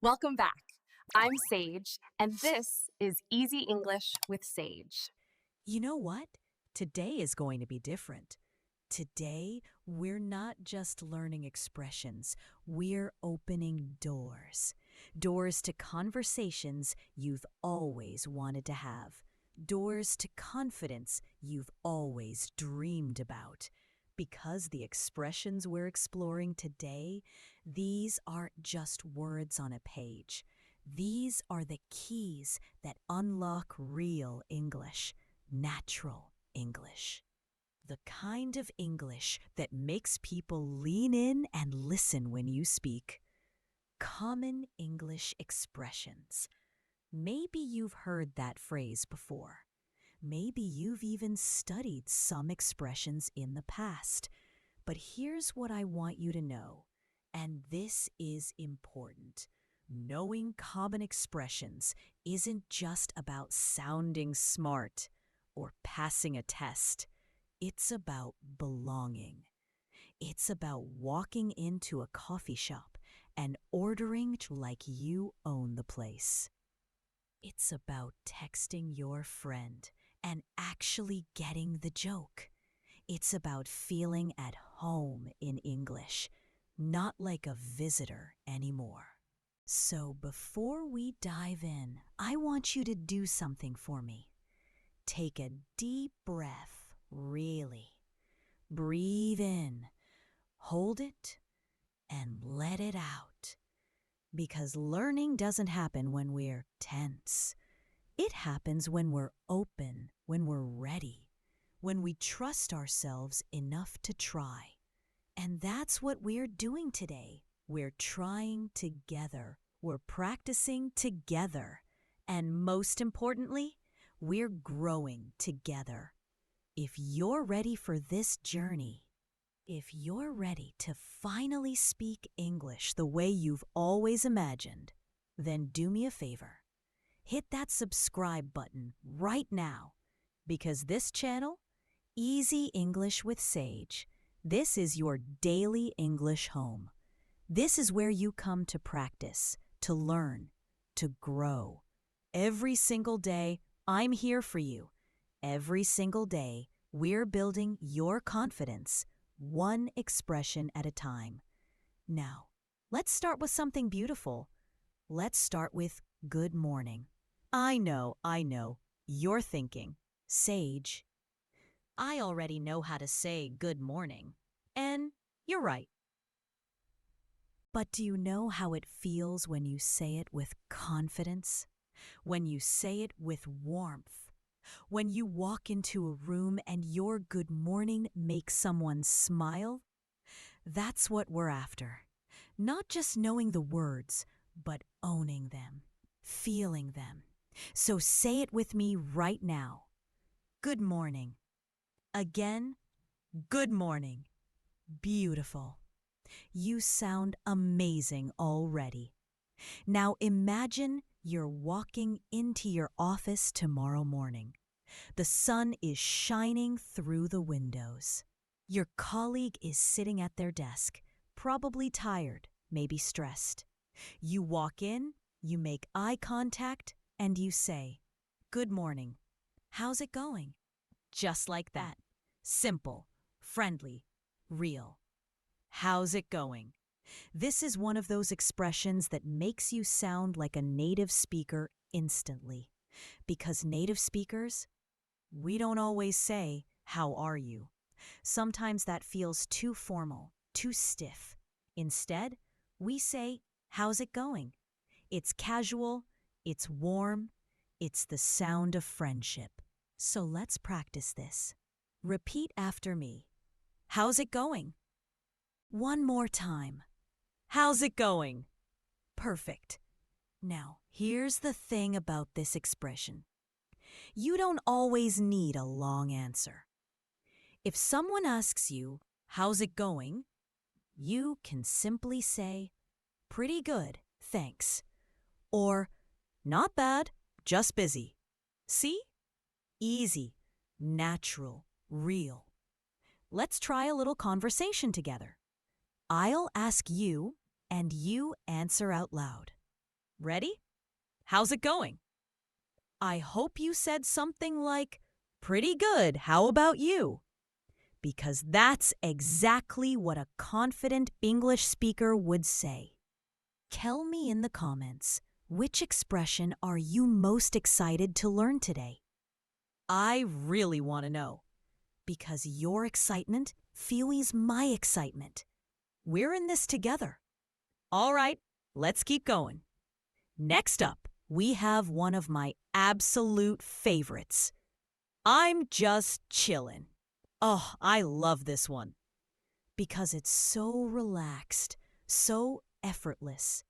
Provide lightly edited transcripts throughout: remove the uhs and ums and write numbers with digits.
Welcome back. I'm Sage, and this is Easy English with Sage. You know what? Today is going to be different. Today, we're not just learning expressions, we're opening doors. Doors to conversations you've always wanted to have. Doors to confidence you've always dreamed about. Because the expressions we're exploring today, these aren't just words on a page. These are the keys that unlock real English, natural English. The kind of English that makes people lean in and listen when you speak. Common English expressions. Maybe you've heard that phrase before. Maybe you've even studied some expressions in the past. But here's what I want you to know, and this is important. Knowing common expressions isn't just about sounding smart or passing a test. It's about belonging. It's about walking into a coffee shop and ordering like you own the place. It's about texting your friend and actually getting the joke. It's about feeling at home in English, not like a visitor anymore. So before we dive in, I want you to do something for me. Take a deep breath, really. Breathe in, hold it, and let it out. Because learning doesn't happen when we're tense. It happens when we're open, when we're ready, when we trust ourselves enough to try. And that's what we're doing today. We're trying together. We're practicing together. And most importantly, we're growing together. If you're ready for this journey, if you're ready to finally speak English the way you've always imagined, then do me a favor. Hit that subscribe button right now, because this channel, Easy English with Sage, this is your daily English home. This is where you come to practice, to learn, to grow. Every single day, I'm here for you. Every single day, we're building your confidence, one expression at a time. Now, let's start with something beautiful. Let's start with good morning. I know, you're thinking, Sage, I already know how to say good morning. And you're right. But do you know how it feels when you say it with confidence? When you say it with warmth? When you walk into a room and your good morning makes someone smile? That's what we're after. Not just knowing the words, but owning them, feeling them. So say it with me right now. Good morning. Again, good morning. Beautiful. You sound amazing already. Now imagine you're walking into your office tomorrow morning. The sun is shining through the windows. Your colleague is sitting at their desk, probably tired, maybe stressed. You walk in, you make eye contact, and you say, "Good morning. How's it going?" Just like that. Simple, friendly, real. How's it going? This is one of those expressions that makes you sound like a native speaker instantly. Because native speakers, we don't always say, "How are you?" Sometimes that feels too formal, too stiff. Instead, we say, "How's it going?" It's casual, it's warm, it's the sound of friendship. So let's practice this. Repeat after me. How's it going? One more time. How's it going? Perfect. Now, here's the thing about this expression. You don't always need a long answer. If someone asks you, "How's it going?" you can simply say, "Pretty good, thanks." Or, "Not bad, just busy." See? Easy, natural, real. Let's try a little conversation together. I'll ask you, and you answer out loud. Ready? How's it going? I hope you said something like, pretty good, how about you? Because that's exactly what a confident English speaker would say. Tell me in the comments, which expression are you most excited to learn today? I really want to know, because your excitement fuels my excitement. We're in this together. All right, let's keep going. Next up, we have one of my absolute favorites. I'm just chillin'. Oh, I love this one because it's so relaxed, so effortless.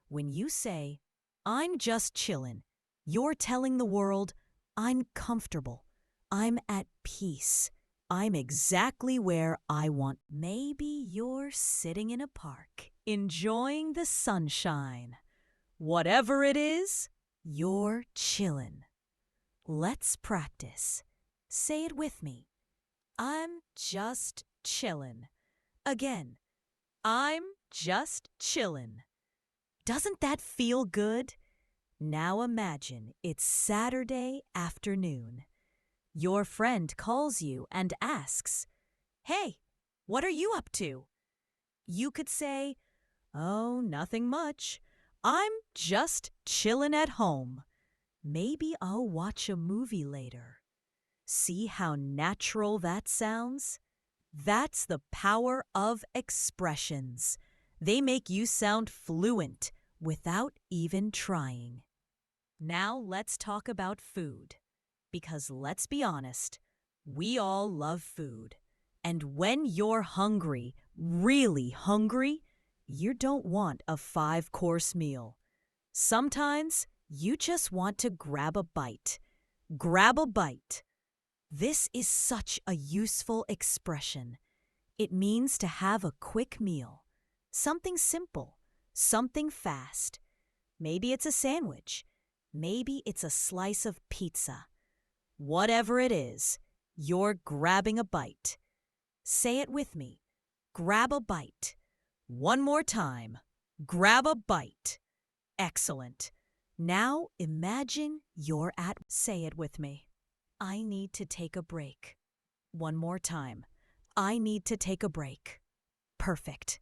When you say, I'm just chillin', you're telling the world, I'm comfortable, I'm at peace, I'm exactly where I want. Maybe you're sitting in a park, enjoying the sunshine. Whatever it is, you're chillin'. Let's practice. Say it with me. I'm just chillin'. Again, I'm just chillin'. Doesn't that feel good? Now imagine it's Saturday afternoon. Your friend calls you and asks, Hey, what are you up to? You could say, Oh, nothing much. I'm just chillin' at home. Maybe I'll watch a movie later. See how natural that sounds? That's the power of expressions. They make you sound fluent without even trying. Now let's talk about food. Because let's be honest, we all love food. And when you're hungry, really hungry, you don't want a 5-course meal. Sometimes you just want to grab a bite. Grab a bite. This is such a useful expression. It means to have a quick meal. Something simple, something fast. Maybe it's a sandwich. Maybe it's a slice of pizza. Whatever it is, you're grabbing a bite. Say it with me. Grab a bite. One more time. Grab a bite. Excellent. Now imagine you're at. Say it with me. I need to take a break. One more time. I need to take a break. Perfect.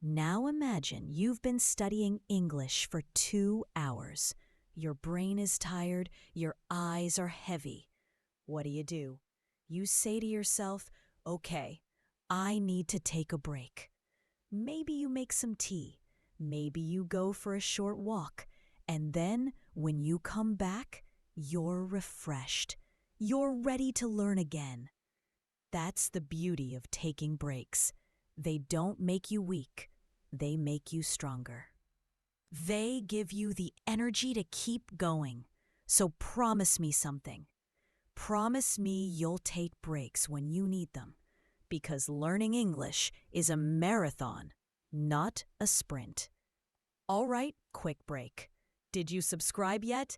Now imagine you've been studying English for 2 hours. Your brain is tired, your eyes are heavy. What do? You say to yourself, okay, I need to take a break. Maybe you make some tea. Maybe you go for a short walk. And then when you come back, you're refreshed. You're ready to learn again. That's the beauty of taking breaks. They don't make you weak. They make you stronger. They give you the energy to keep going. So promise me something. Promise me you'll take breaks when you need them. Because learning English is a marathon, not a sprint. All right, quick break. Did you subscribe yet?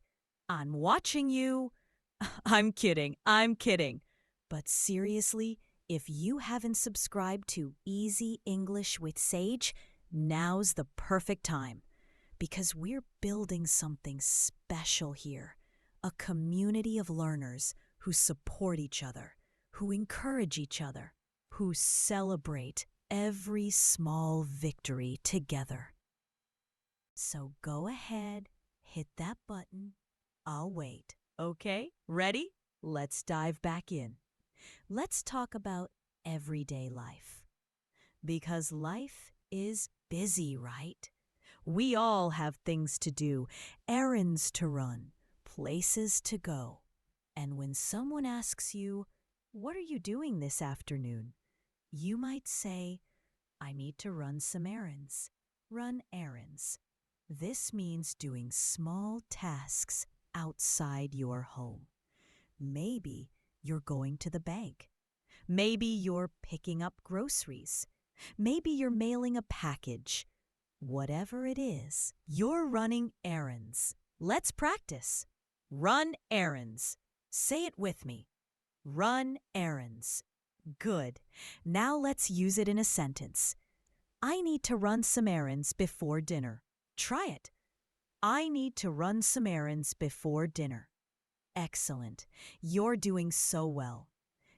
I'm watching you. I'm kidding. But seriously, if you haven't subscribed to Easy English with Sage, now's the perfect time. Because we're building something special here. A community of learners who support each other, who encourage each other, who celebrate every small victory together. So go ahead, hit that button. I'll wait. Okay, ready? Let's dive back in. Let's talk about everyday life. Because life is busy, right? We all have things to do, errands to run, places to go. And when someone asks you, what are you doing this afternoon? You might say, I need to run some errands. Run errands. This means doing small tasks outside your home. Maybe you're going to the bank. Maybe you're picking up groceries. Maybe you're mailing a package. Whatever it is, you're running errands. Let's practice. Run errands. Say it with me. Run errands. Good. Now let's use it in a sentence. I need to run some errands before dinner. Try it. I need to run some errands before dinner. Excellent. You're doing so well.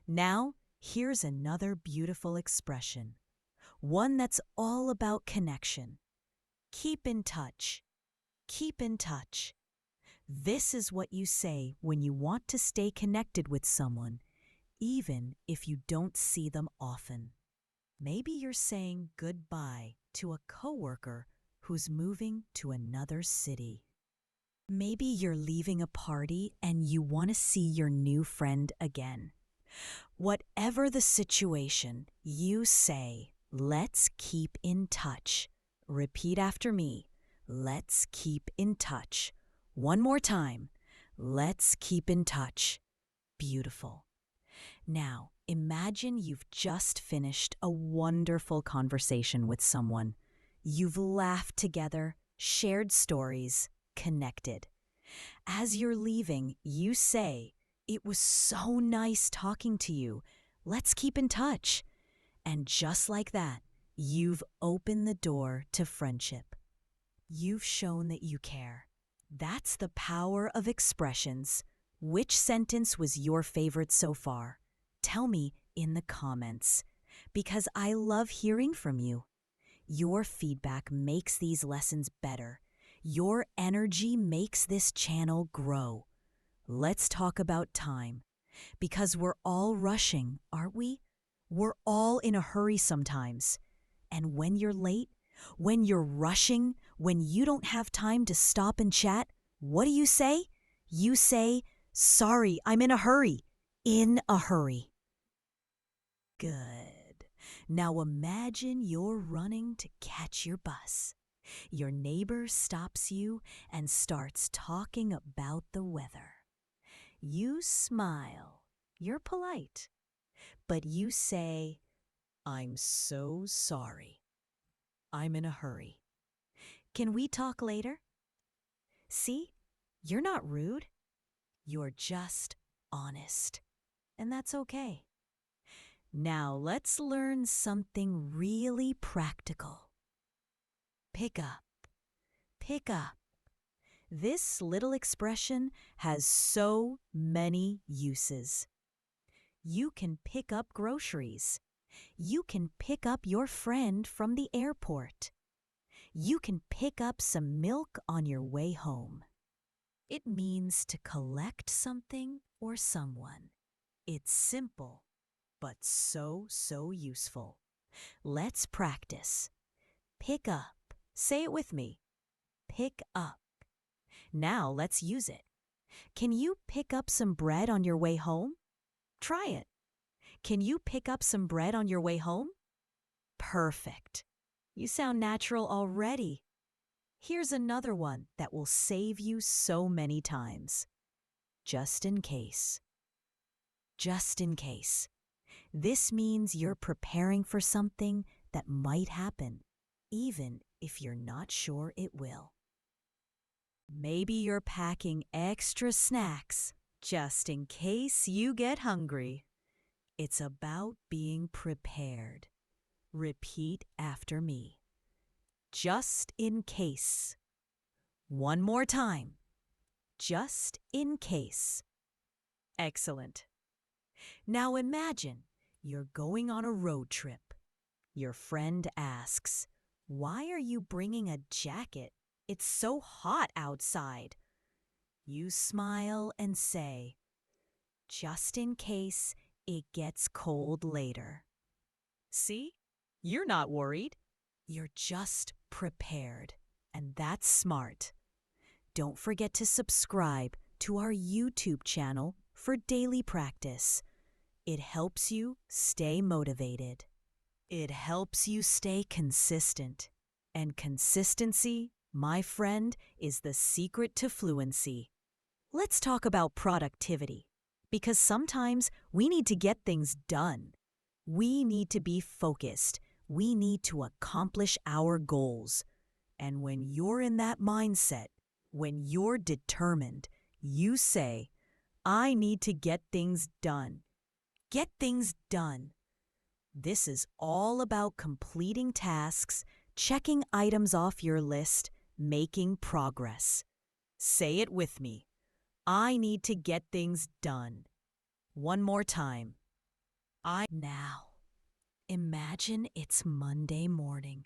Now, here's another beautiful expression, one that's all about connection. Keep in touch. Keep in touch. This is what you say when you want to stay connected with someone, even if you don't see them often. Maybe you're saying goodbye to a coworker who's moving to another city. Maybe you're leaving a party and you want to see your new friend again. Whatever the situation, you say, let's keep in touch. Repeat after me. Let's keep in touch. One more time. Let's keep in touch. Beautiful. Now, imagine you've just finished a wonderful conversation with someone. You've laughed together, shared stories, connected. As you're leaving, you say, "It was so nice talking to you. Let's keep in touch." And just like that, you've opened the door to friendship. You've shown that you care. That's the power of expressions. Which sentence was your favorite so far? Tell me in the comments, because I love hearing from you. Your feedback makes these lessons better. Your energy makes this channel grow. Let's talk about time, because we're all rushing, aren't we? We're all in a hurry sometimes. And when you're late, when you're rushing, when you don't have time to stop and chat, what do you say? You say, "Sorry, I'm in a hurry." In a hurry. Good. Now imagine you're running to catch your bus. Your neighbor stops you and starts talking about the weather. You smile. You're polite. But you say, "I'm so sorry. I'm in a hurry. Can we talk later?" See, you're not rude. You're just honest. And that's okay. Now let's learn something really practical. Pick up. Pick up. This little expression has so many uses. You can pick up groceries. You can pick up your friend from the airport. You can pick up some milk on your way home. It means to collect something or someone. It's simple, but so useful. Let's practice. Pick up. Say it with me. Pick up. Now let's use it. Can you pick up some bread on your way home? Try it. Can you pick up some bread on your way home? Perfect. You sound natural already. Here's another one that will save you so many times. Just in case. Just in case. This means you're preparing for something that might happen, even if you're not sure it will. Maybe you're packing extra snacks just in case you get hungry. It's about being prepared. Repeat after me. Just in case. One more time. Just in case. Excellent. Now imagine you're going on a road trip. Your friend asks, "Why are you bringing a jacket? It's so hot outside." You smile and say, "Just in case it gets cold later." See? You're not worried. You're just prepared. And that's smart. Don't forget to subscribe to our YouTube channel for daily practice. It helps you stay motivated. It helps you stay consistent. And consistency, my friend, is the secret to fluency. Let's talk about productivity, because sometimes we need to get things done. We need to be focused. We need to accomplish our goals. And when you're in that mindset, when you're determined, you say, "I need to get things done." Get things done. This is all about completing tasks, checking items off your list, making progress. Say it with me. I need to get things done. One more time. Now, imagine it's Monday morning.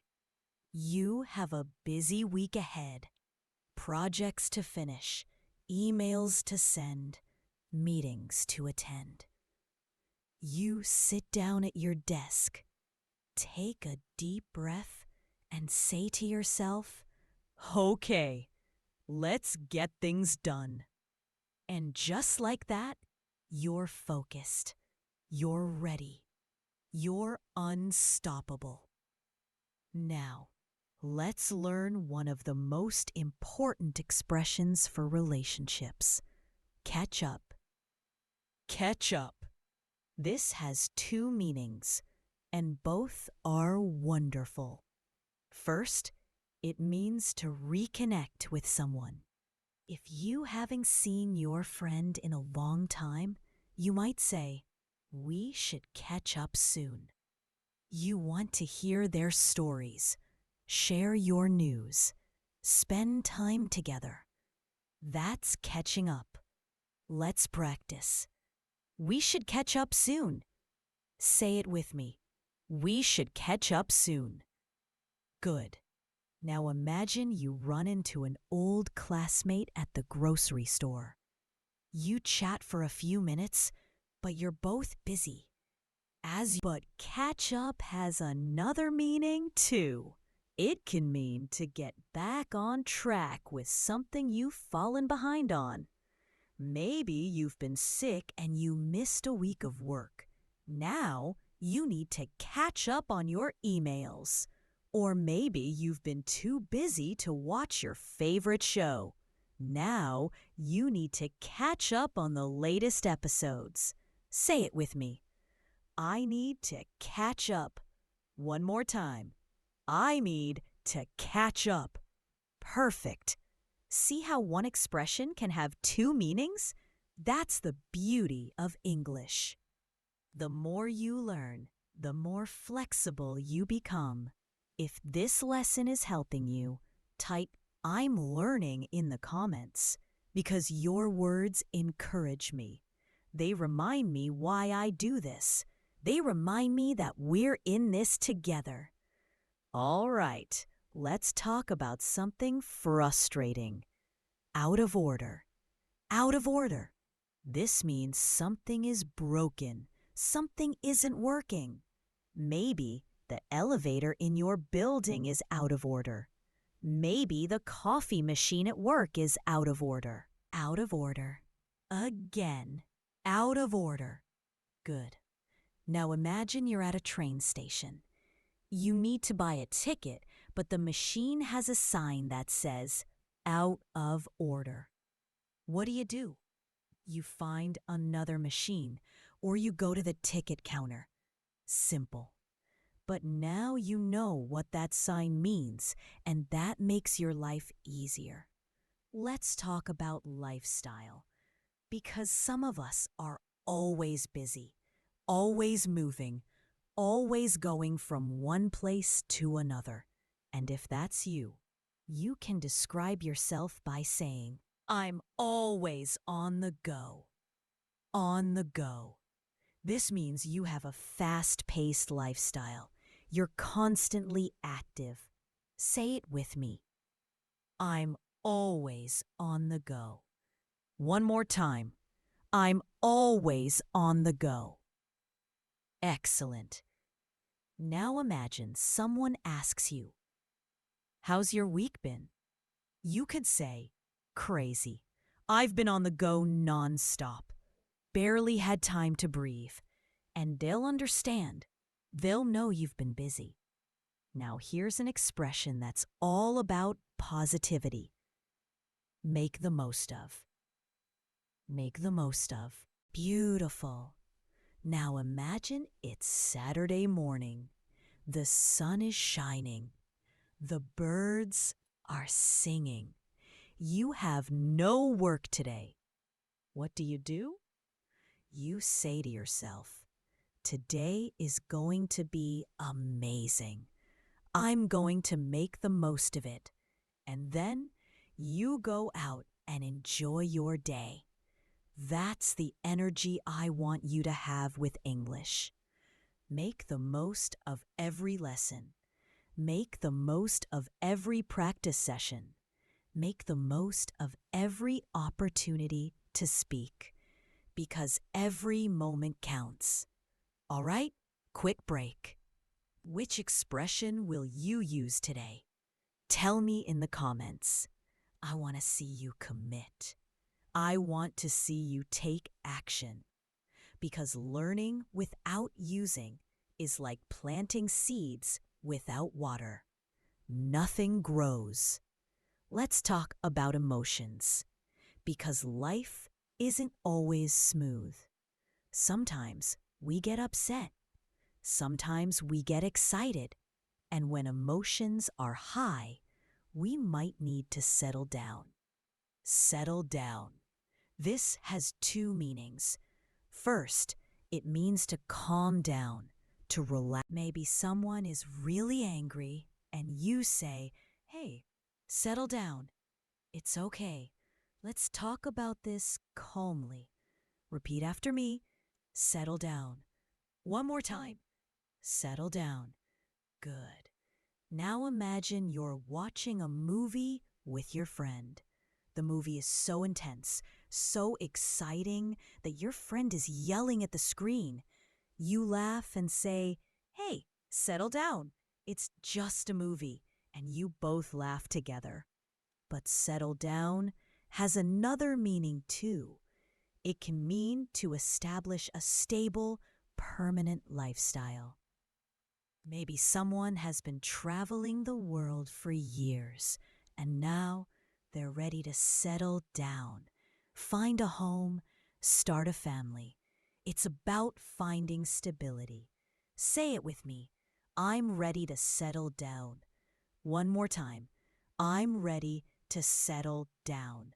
You have a busy week ahead. Projects to finish, emails to send, meetings to attend. You sit down at your desk, take a deep breath, and say to yourself, "Okay, let's get things done." And just like that, you're focused, you're ready, you're unstoppable. Now, let's learn one of the most important expressions for relationships. Catch up. Catch up. This has two meanings, and both are wonderful. First, it means to reconnect with someone. If you haven't seen your friend in a long time, you might say, "We should catch up soon." You want to hear their stories, share your news, spend time together. That's catching up. Let's practice. We should catch up soon. Say it with me. We should catch up soon. Good. Now imagine you run into an old classmate at the grocery store. You chat for a few minutes, but you're both busy. But catch up has another meaning too. It can mean to get back on track with something you've fallen behind on. Maybe you've been sick and you missed a week of work. Now you need to catch up on your emails. Or maybe you've been too busy to watch your favorite show. Now you need to catch up on the latest episodes. Say it with me. I need to catch up. One more time. I need to catch up. Perfect. See how one expression can have two meanings? That's the beauty of English. The more you learn, the more flexible you become. If this lesson is helping you, type "I'm learning" in the comments because your words encourage me. They remind me why I do this. They remind me that we're in this together. All right, let's talk about something frustrating. Out of order. Out of order. This means something is broken. Something isn't working. Maybe the elevator in your building is out of order. Maybe the coffee machine at work is out of order. Out of order. Again. Out of order. Good. Now imagine you're at a train station. You need to buy a ticket, but the machine has a sign that says, "Out of order." What do? You find another machine, or you go to the ticket counter. Simple. But now you know what that sign means, and that makes your life easier. Let's talk about lifestyle, because some of us are always busy, always moving, always going from one place to another. And if that's you, you can describe yourself by saying, "I'm always on the go." On the go. This means you have a fast-paced lifestyle. You're constantly active. Say it with me. I'm always on the go. One more time. I'm always on the go. Excellent. Now imagine someone asks you, "How's your week been?" You could say, "Crazy. I've been on the go non-stop. Barely had time to breathe." And they'll understand. They'll know you've been busy. Now here's an expression that's all about positivity. Make the most of. Make the most of. Beautiful. Now imagine it's Saturday morning. The sun is shining. The birds are singing. You have no work today. What do? You say to yourself, "Today is going to be amazing. I'm going to make the most of it." And then you go out and enjoy your day. That's the energy I want you to have with English. Make the most of every lesson. Make the most of every practice session. Make the most of every opportunity to speak, because every moment counts. All right, quick break. Which expression will you use today? Tell me in the comments. I want to see you commit. I want to see you take action, because learning without using is like planting seeds without water. Nothing grows. Let's talk about emotions, because life isn't always smooth. Sometimes we get upset. Sometimes we get excited. And when emotions are high, we might need to settle down. Settle down. This has two meanings. First, it means to calm down, to relax. Maybe someone is really angry and you say, "Hey, settle down. It's okay. Let's talk about this calmly." Repeat after me. Settle down. One more time. Settle down. Good. Now imagine you're watching a movie with your friend. The movie is so intense, so exciting that your friend is yelling at the screen. You laugh and say, "Hey, settle down. It's just a movie." And you both laugh together. But settle down has another meaning too. It can mean to establish a stable, permanent lifestyle. Maybe someone has been traveling the world for years, and now they're ready to settle down, find a home, start a family. It's about finding stability. Say it with me. I'm ready to settle down. One more time. I'm ready to settle down.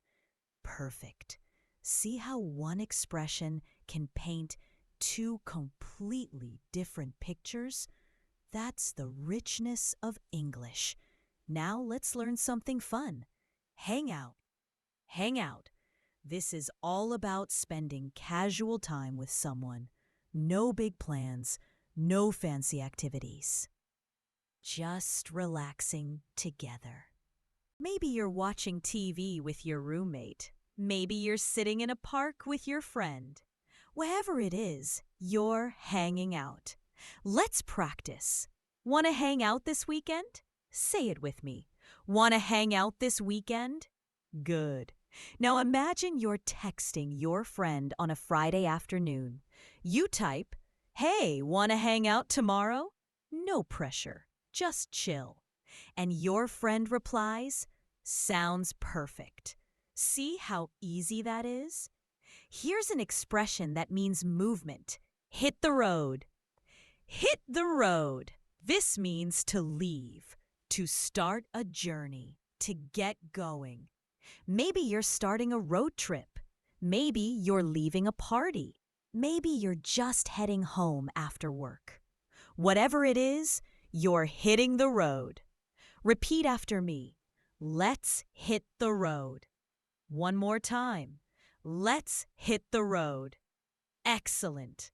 Perfect. See how one expression can paint two completely different pictures? That's the richness of English. Now let's learn something fun. Hang out. Hang out. This is all about spending casual time with someone. No big plans, no fancy activities. Just relaxing together. Maybe you're watching TV with your roommate. Maybe you're sitting in a park with your friend. Wherever it is, you're hanging out. Let's practice. Want to hang out this weekend? Say it with me. Want to hang out this weekend? Good. Now imagine you're texting your friend on a Friday afternoon. You type, "Hey, want to hang out tomorrow?" No pressure, just chill. And your friend replies, "Sounds perfect." See how easy that is? Here's an expression that means movement. Hit the road. Hit the road. This means to leave, to start a journey, to get going. Maybe you're starting a road trip. Maybe you're leaving a party. Maybe you're just heading home after work. Whatever it is, you're hitting the road. Repeat after me. Let's hit the road. One more time. Let's hit the road. Excellent.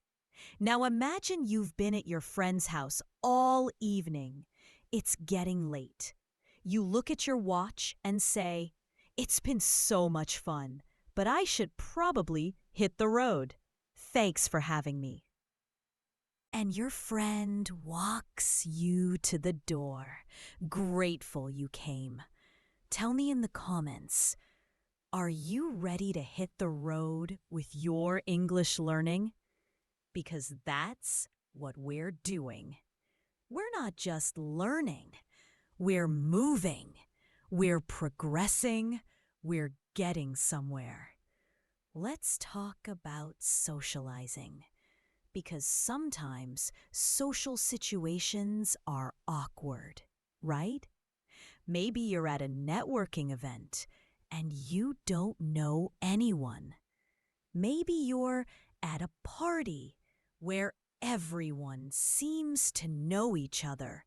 Now imagine you've been at your friend's house all evening. It's getting late. You look at your watch and say, "It's been so much fun, but I should probably hit the road. Thanks for having me." And your friend walks you to the door, grateful you came. Tell me in the comments, are you ready to hit the road with your English learning? Because that's what we're doing. We're not just learning, we're moving, we're progressing, we're getting somewhere. Let's talk about socializing, because sometimes social situations are awkward, right? Maybe you're at a networking event and you don't know anyone. Maybe you're at a party where everyone seems to know each other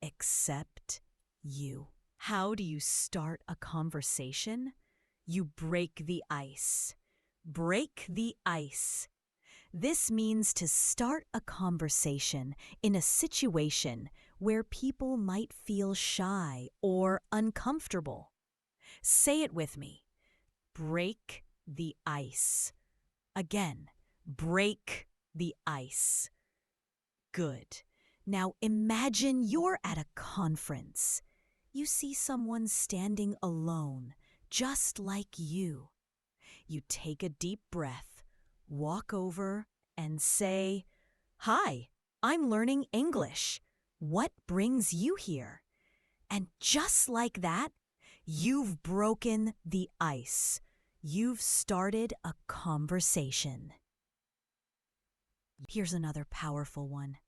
except you. How do you start a conversation? You break the ice. Break the ice. This means to start a conversation in a situation where people might feel shy or uncomfortable. Say it with me. Break the ice. Again, break the ice. Good. Now imagine you're at a conference. You see someone standing alone, just like you. You take a deep breath, walk over, and say, "Hi, I'm learning English. What brings you here?" And just like that, you've broken the ice. You've started a conversation. Here's another powerful one.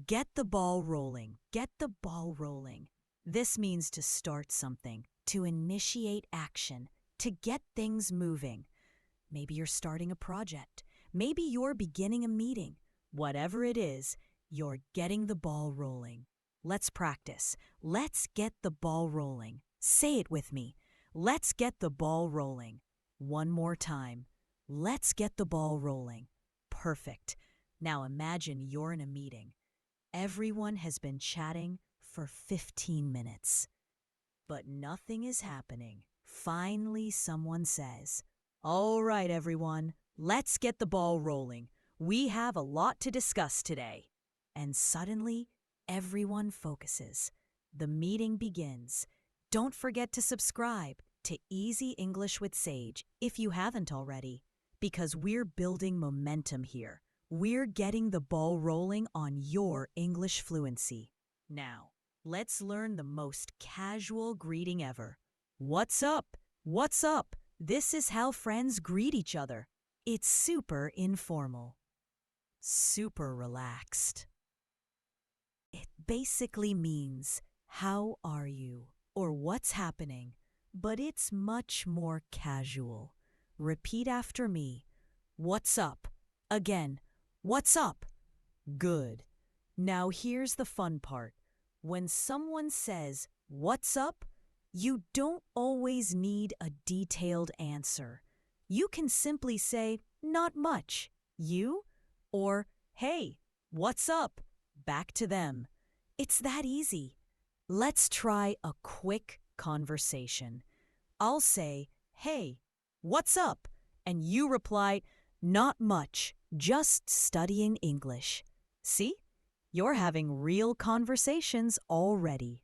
Get the ball rolling. Get the ball rolling. This means to start something, to initiate action, to get things moving. Maybe you're starting a project. Maybe you're beginning a meeting. Whatever it is, you're getting the ball rolling. Let's practice. Let's get the ball rolling. Say it with me. Let's get the ball rolling. One more time. Let's get the ball rolling. Perfect. Now imagine you're in a meeting. Everyone has been chatting for 15 minutes, but nothing is happening. Finally, someone says, "All right, everyone, let's get the ball rolling. We have a lot to discuss today." And suddenly, everyone focuses. The meeting begins. Don't forget to subscribe to Easy English with Sage if you haven't already, because we're building momentum here. We're getting the ball rolling on your English fluency. Now, let's learn the most casual greeting ever. What's up? What's up? This is how friends greet each other. It's super informal, super relaxed. It basically means, "How are you?" or "What's happening?" But it's much more casual. Repeat after me. What's up? Again, what's up? Good. Now here's the fun part. When someone says, "What's up?" you don't always need a detailed answer. You can simply say, "Not much." You? Or, "Hey, what's up?" Back to them. It's that easy. Let's try a quick conversation. I'll say, "Hey, what's up?" And you reply, "Not much, just studying English." See? You're having real conversations already.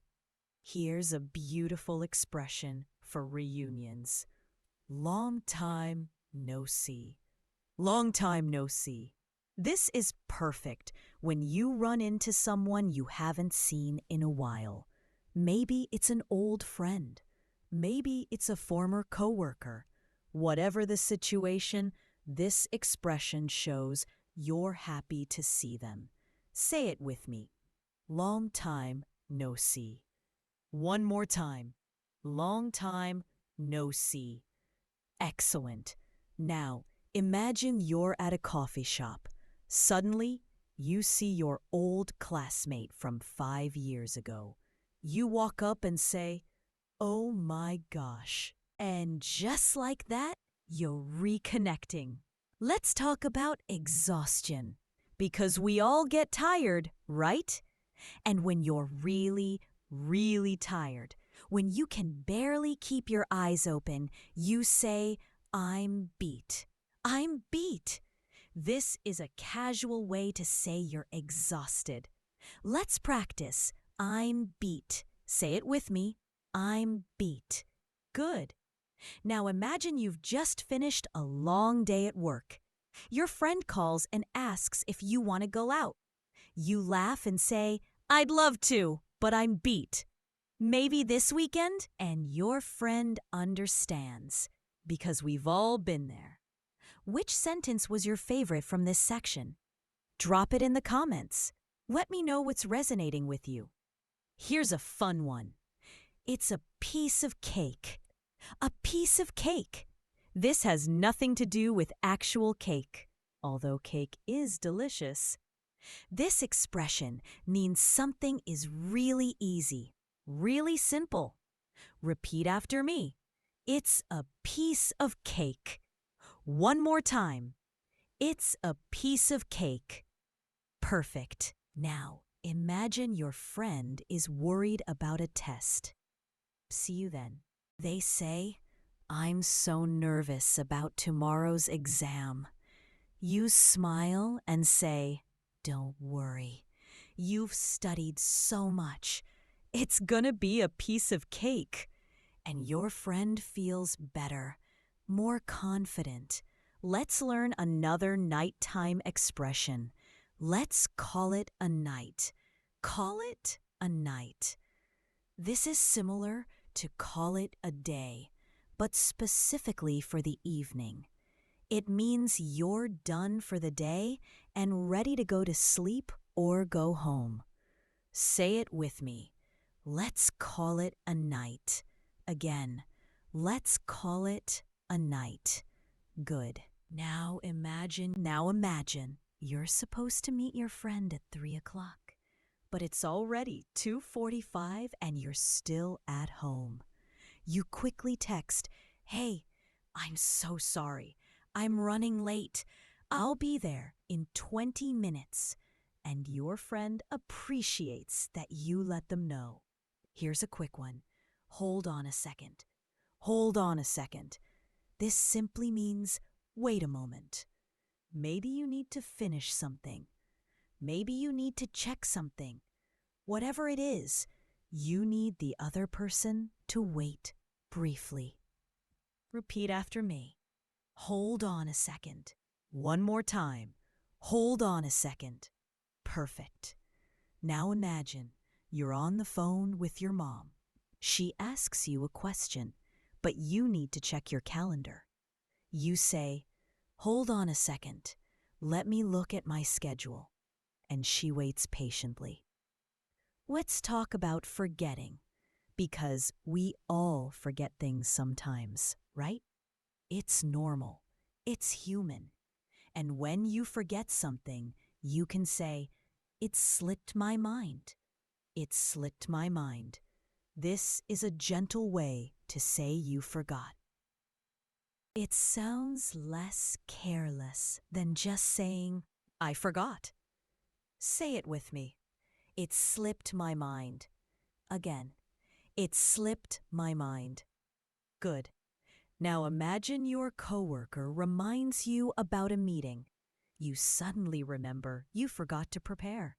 Here's a beautiful expression for reunions. Long time no see. Long time no see. This is perfect when you run into someone you haven't seen in a while. Maybe it's an old friend. Maybe it's a former coworker. Whatever the situation, this expression shows you're happy to see them. Say it with me. Long time no see. One more time. Long time no see. Excellent. Now, imagine you're at a coffee shop. Suddenly, you see your old classmate from 5 years ago. You walk up and say, "Oh my gosh." And just like that, you're reconnecting. Let's talk about exhaustion. Because we all get tired, right? And when you're really, really tired, when you can barely keep your eyes open, you say, "I'm beat." I'm beat. This is a casual way to say you're exhausted. Let's practice. I'm beat. Say it with me. I'm beat. Good. Now imagine you've just finished a long day at work. Your friend calls and asks if you want to go out. You laugh and say, "I'd love to, but I'm beat." Maybe this weekend? And your friend understands, because we've all been there. Which sentence was your favorite from this section? Drop it in the comments. Let me know what's resonating with you. Here's a fun one. It's a piece of cake. A piece of cake. This has nothing to do with actual cake, although cake is delicious. This expression means something is really easy, really simple, Repeat after me. It's a piece of cake. One more time. It's a piece of cake. Perfect. Now, imagine your friend is worried about a test. See you then. They say, I'm so nervous about tomorrow's exam. You smile and say, don't worry. You've studied so much. It's gonna be a piece of cake. And your friend feels better, more confident. Let's learn another nighttime expression. Let's call it a night. Call it a night. This is similar to call it a day, but specifically for the evening. It means you're done for the day and ready to go to sleep or go home. Say it with me. Let's call it a night. Again, let's call it a night. Good. Now imagine you're supposed to meet your friend at 3 o'clock, but it's already 2:45 and you're still at home. You quickly text, hey, I'm so sorry. I'm running late. I'll be there in 20 minutes. And your friend appreciates that you let them know. Here's a quick one. Hold on a second. Hold on a second. This simply means wait a moment. Maybe you need to finish something. Maybe you need to check something. Whatever it is, you need the other person to wait briefly. Repeat after me. Hold on a second. One more time. Hold on a second. Perfect. Now imagine you're on the phone with your mom. She asks you a question, but you need to check your calendar. You say, hold on a second. Let me look at my schedule. And she waits patiently. Let's talk about forgetting, because we all forget things sometimes, right? It's normal. It's human. And when you forget something, you can say, it slipped my mind. It slipped my mind. This is a gentle way to say you forgot. It sounds less careless than just saying, I forgot. Say it with me. It slipped my mind. Again, it slipped my mind. Good. Now imagine your coworker reminds you about a meeting. You suddenly remember you forgot to prepare.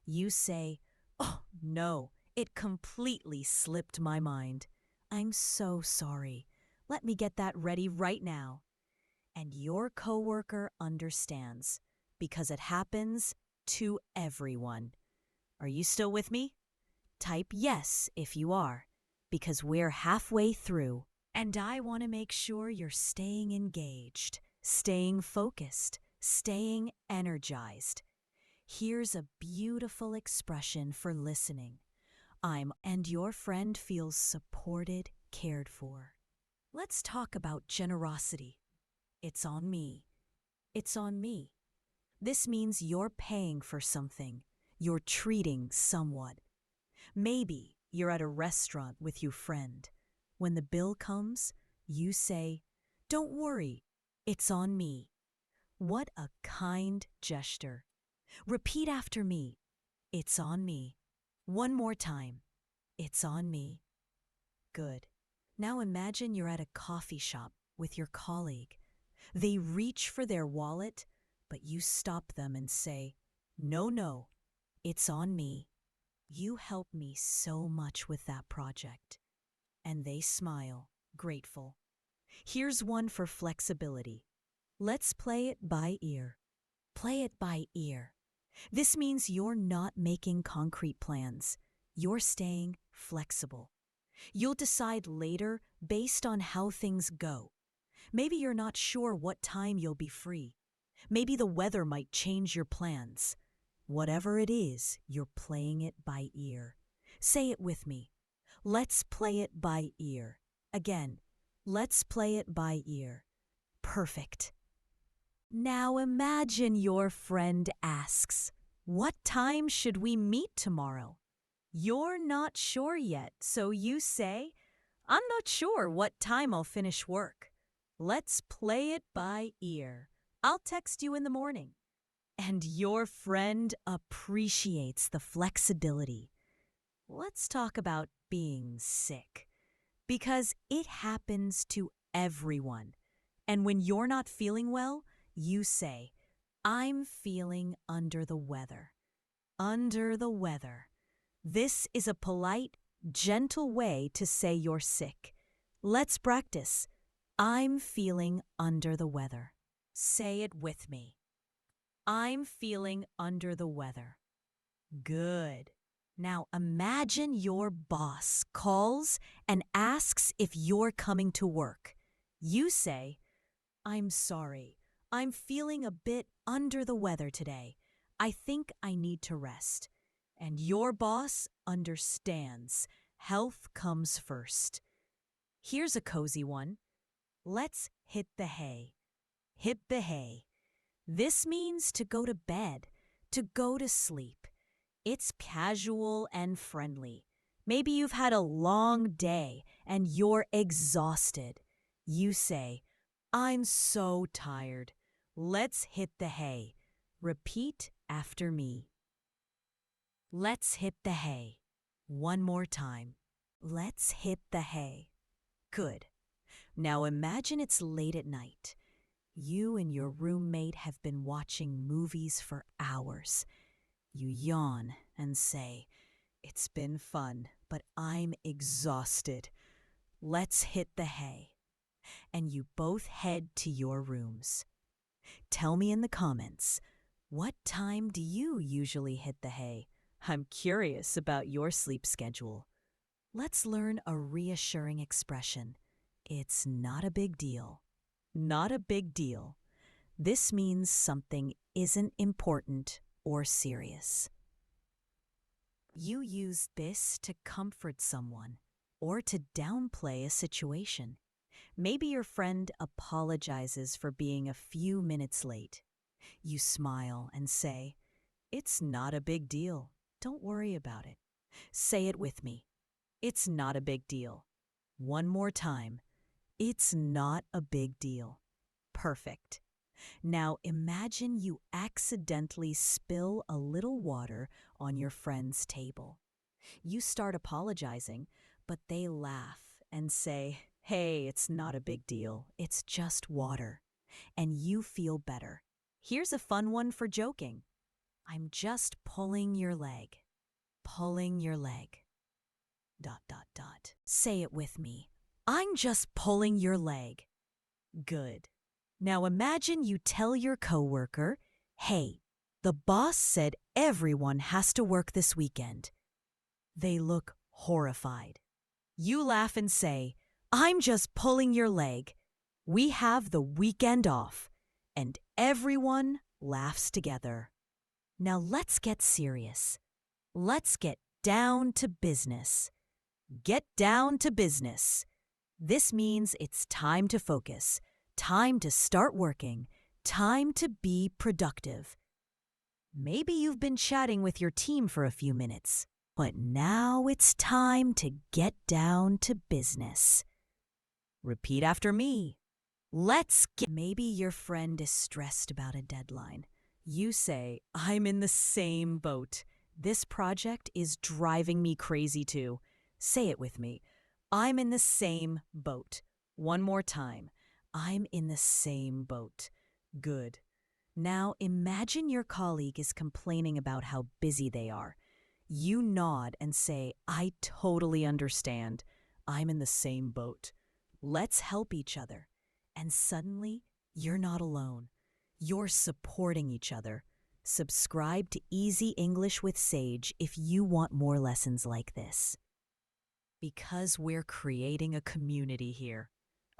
You say, oh no, it completely slipped my mind. I'm so sorry. Let me get that ready right now. And your coworker understands because it happens to everyone. Are you still with me? Type yes if you are, because we're halfway through. And I want to make sure you're staying engaged, staying focused, staying energized. Here's a beautiful expression for listening. And your friend feels supported, cared for. Let's talk about generosity. It's on me. It's on me. This means you're paying for something. You're treating someone. Maybe you're at a restaurant with your friend. When the bill comes, you say, don't worry, it's on me. What a kind gesture. Repeat after me. It's on me. One more time. It's on me. Good. Now imagine you're at a coffee shop with your colleague. They reach for their wallet, but you stop them and say, no, it's on me. You helped me so much with that project. And they smile, grateful. Here's one for flexibility. Let's play it by ear. Play it by ear. This means you're not making concrete plans. You're staying flexible. You'll decide later based on how things go. Maybe you're not sure what time you'll be free. Maybe the weather might change your plans. Whatever it is, you're playing it by ear. Say it with me. Let's play it by ear. Again, let's play it by ear. Perfect. Now imagine your friend asks, what time should we meet tomorrow? You're not sure yet, so you say, I'm not sure what time I'll finish work. Let's play it by ear. I'll text you in the morning. And your friend appreciates the flexibility. Let's talk about being sick. Because it happens to everyone. And when you're not feeling well, you say, I'm feeling under the weather. Under the weather. This is a polite, gentle way to say you're sick. Let's practice. I'm feeling under the weather. Say it with me. I'm feeling under the weather. Good. Now imagine your boss calls and asks if you're coming to work. You say, I'm sorry. I'm feeling a bit under the weather today. I think I need to rest. And your boss understands. Health comes first. Here's a cozy one. Let's hit the hay. Hit the hay. This means to go to bed, to go to sleep. It's casual and friendly. Maybe you've had a long day and you're exhausted. You say, I'm so tired. Let's hit the hay. Repeat after me. Let's hit the hay. One more time. Let's hit the hay. Good. Now imagine it's late at night. You and your roommate have been watching movies for hours. You yawn and say, It's been fun, but I'm exhausted. Let's hit the hay. And you both head to your rooms. Tell me in the comments, what time do you usually hit the hay? I'm curious about your sleep schedule. Let's learn a reassuring expression. It's not a big deal. Not a big deal. This means something isn't important or serious. You use this to comfort someone or to downplay a situation. Maybe your friend apologizes for being a few minutes late. You smile and say, It's not a big deal. Don't worry about it. Say it with me. It's not a big deal. One more time. It's not a big deal. Perfect. Now imagine you accidentally spill a little water on your friend's table. You start apologizing, but they laugh and say, Hey, it's not a big deal. It's just water. And you feel better. Here's a fun one for joking. I'm just pulling your leg. Pulling your leg. ... Say it with me. I'm just pulling your leg. Good. Now imagine you tell your coworker, Hey, the boss said everyone has to work this weekend. They look horrified. You laugh and say, I'm just pulling your leg. We have the weekend off. And everyone laughs together. Now let's get serious. Let's get down to business. Get down to business. This means it's time to focus, time to start working, time to be productive. Maybe you've been chatting with your team for a few minutes, but now it's time to get down to business. Repeat after me. Maybe your friend is stressed about a deadline. You say, I'm in the same boat. This project is driving me crazy too. Say it with me. I'm in the same boat. One more time. I'm in the same boat. Good. Now imagine your colleague is complaining about how busy they are. You nod and say, I totally understand. I'm in the same boat. Let's help each other. And suddenly, you're not alone. You're supporting each other. Subscribe to Easy English with Sage if you want more lessons like this. Because we're creating a community here.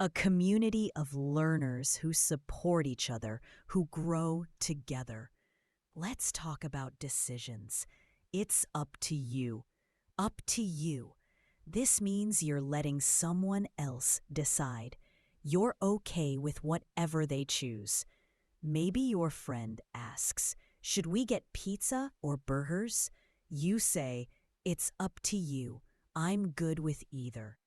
A community of learners who support each other, who grow together. Let's talk about decisions. It's up to you. Up to you. This means you're letting someone else decide. You're okay with whatever they choose. Maybe your friend asks, should we get pizza or burgers? You say, it's up to you. I'm good with either.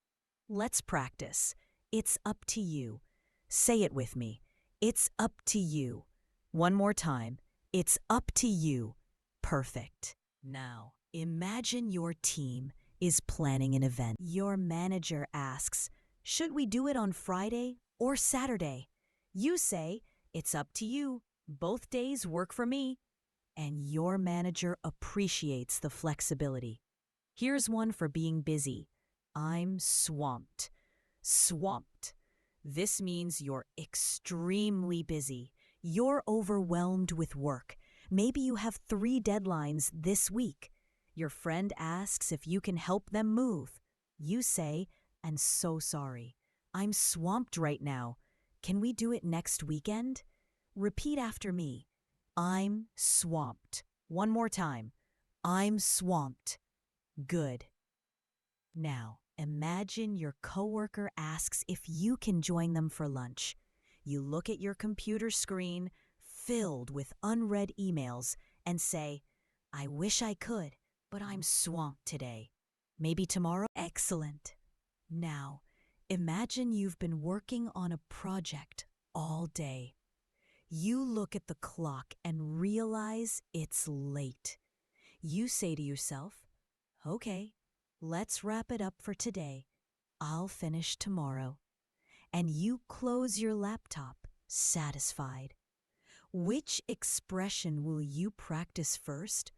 Let's practice. It's up to you. Say it with me. It's up to you. One more time. It's up to you. Perfect. Now, imagine your team is planning an event. Your manager asks, should we do it on Friday or Saturday? You say, it's up to you. Both days work for me. And your manager appreciates the flexibility. Here's one for being busy. I'm swamped. Swamped. This means you're extremely busy. You're overwhelmed with work. Maybe you have 3 deadlines this week. Your friend asks if you can help them move. You say, I'm so sorry. I'm swamped right now. Can we do it next weekend? Repeat after me. I'm swamped. One more time. I'm swamped. Good. Now, imagine your coworker asks if you can join them for lunch. You look at your computer screen filled with unread emails and say, I wish I could, but I'm swamped today. Maybe tomorrow? Excellent. Now, imagine you've been working on a project all day. You look at the clock and realize it's late. You say to yourself, okay, let's wrap it up for today. I'll finish tomorrow. And you close your laptop, satisfied. Which expression will you practice first?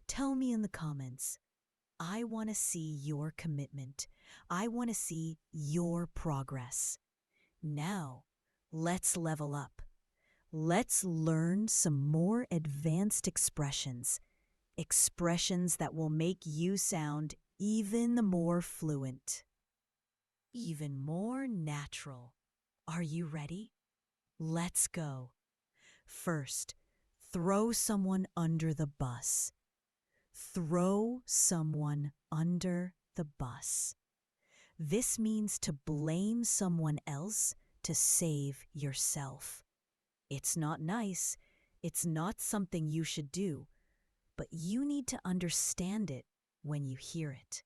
Tell me in the comments. I want to see your commitment. I want to see your progress. Now, let's level up. Let's learn some more advanced expressions. Expressions that will make you sound even more fluent, even more natural. Are you ready? Let's go. First, throw someone under the bus. Throw someone under the bus. This means to blame someone else to save yourself. It's not nice. It's not something you should do. But you need to understand it when you hear it.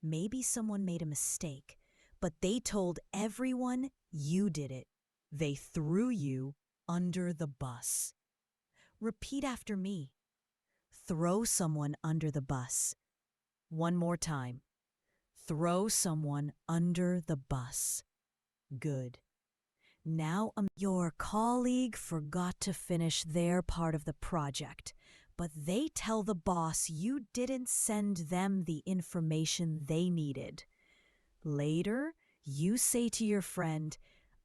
Maybe someone made a mistake, but they told everyone you did it. They threw you under the bus. Repeat after me. Throw someone under the bus. One more time. Throw someone under the bus. Good. Now your colleague forgot to finish their part of the project, but they tell the boss you didn't send them the information they needed. Later, you say to your friend,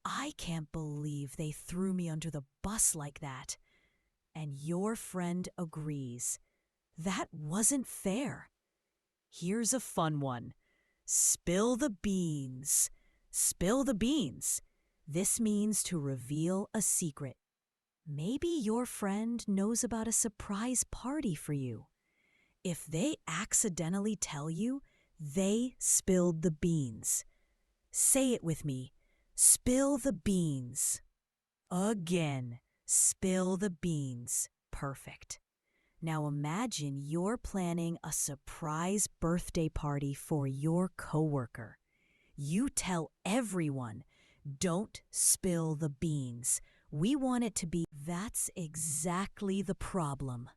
I can't believe they threw me under the bus like that. And your friend agrees. That wasn't fair. Here's a fun one. Spill the beans. Spill the beans. This means to reveal a secret. Maybe your friend knows about a surprise party for you. If they accidentally tell you, they spilled the beans. Say it with me. Spill the beans. Again. Spill the beans. Perfect. Now imagine you're planning a surprise birthday party for your coworker. You tell everyone, don't spill the beans. We want it to be. That's exactly the problem.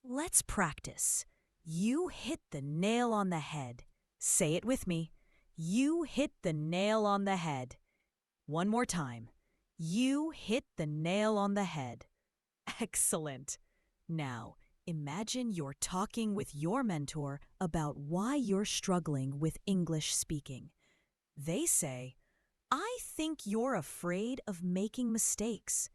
Let's practice. You hit the nail on the head. Say it with me. You hit the nail on the head. One more time. You hit the nail on the head. Excellent. Now, imagine you're talking with your mentor about why you're struggling with English speaking. They say, I think you're afraid of making mistakes.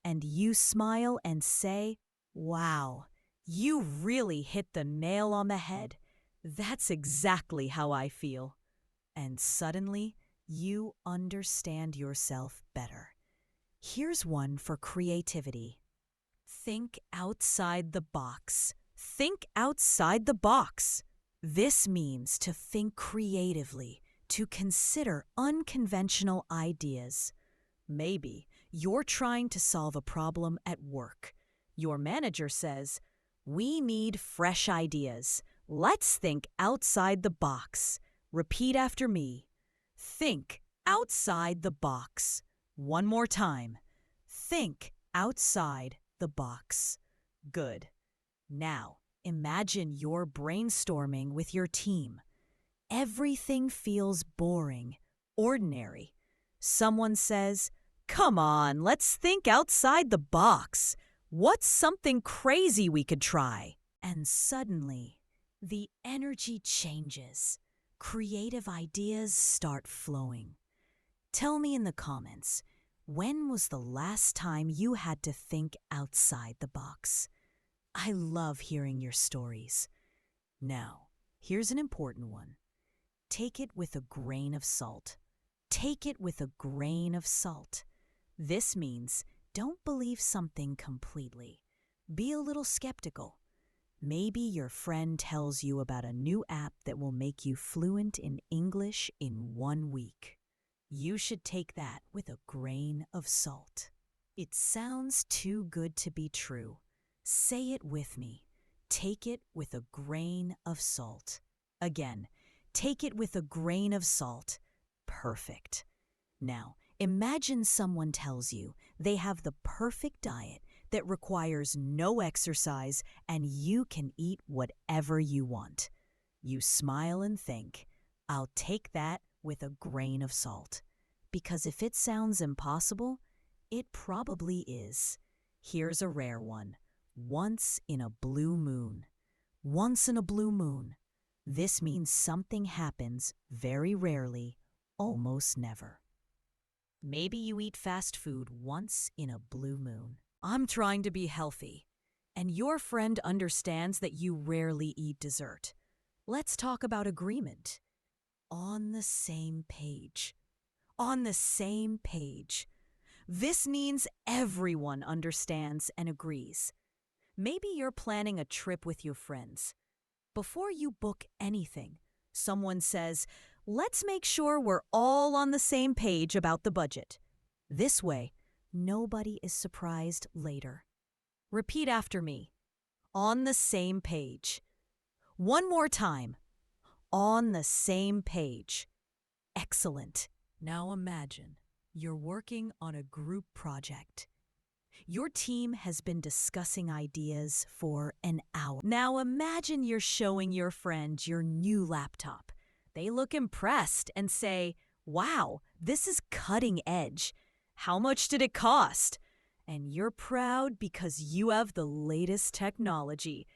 And you smile and say, wow, you really hit the nail on the head. That's exactly how I feel. And suddenly, you understand yourself better. Here's one for creativity. Think outside the box. Think outside the box. This means to think creatively, to consider unconventional ideas. Maybe you're trying to solve a problem at work. Your manager says, we need fresh ideas. Let's think outside the box. Repeat after me. Think outside the box. One more time. Think outside the box. Good. Now, imagine you're brainstorming with your team. Everything feels boring, ordinary. Someone says, "Come on, let's think outside the box. What's something crazy we could try?" And suddenly, the energy changes. Creative ideas start flowing. Tell me in the comments, when was the last time you had to think outside the box? I love hearing your stories. Now, here's an important one. Take it with a grain of salt. Take it with a grain of salt. This means don't believe something completely. Be a little skeptical. Maybe your friend tells you about a new app that will make you fluent in English in 1 week. You should take that with a grain of salt. It sounds too good to be true. Say it with me. Take it with a grain of salt. Again, take it with a grain of salt. Perfect. Now, imagine someone tells you they have the perfect diet that requires no exercise and you can eat whatever you want. You smile and think, I'll take that with a grain of salt. Because if it sounds impossible, it probably is. Here's a rare one. Once in a blue moon. Once in a blue moon. This means something happens very rarely, almost never. Maybe you eat fast food once in a blue moon. I'm trying to be healthy, and your friend understands that you rarely eat dessert. Let's talk about agreement. On the same page. On the same page. This means everyone understands and agrees. Maybe you're planning a trip with your friends. Before you book anything, someone says, let's make sure we're all on the same page about the budget. This way, nobody is surprised later. Repeat after me. On the same page. One more time. On the same page. Excellent. Now imagine you're working on a group project. Your team has been discussing ideas for an hour. Now imagine you're showing your friend your new laptop. They look impressed and say, wow, this is cutting edge. How much did it cost? And you're proud because you have the latest technology.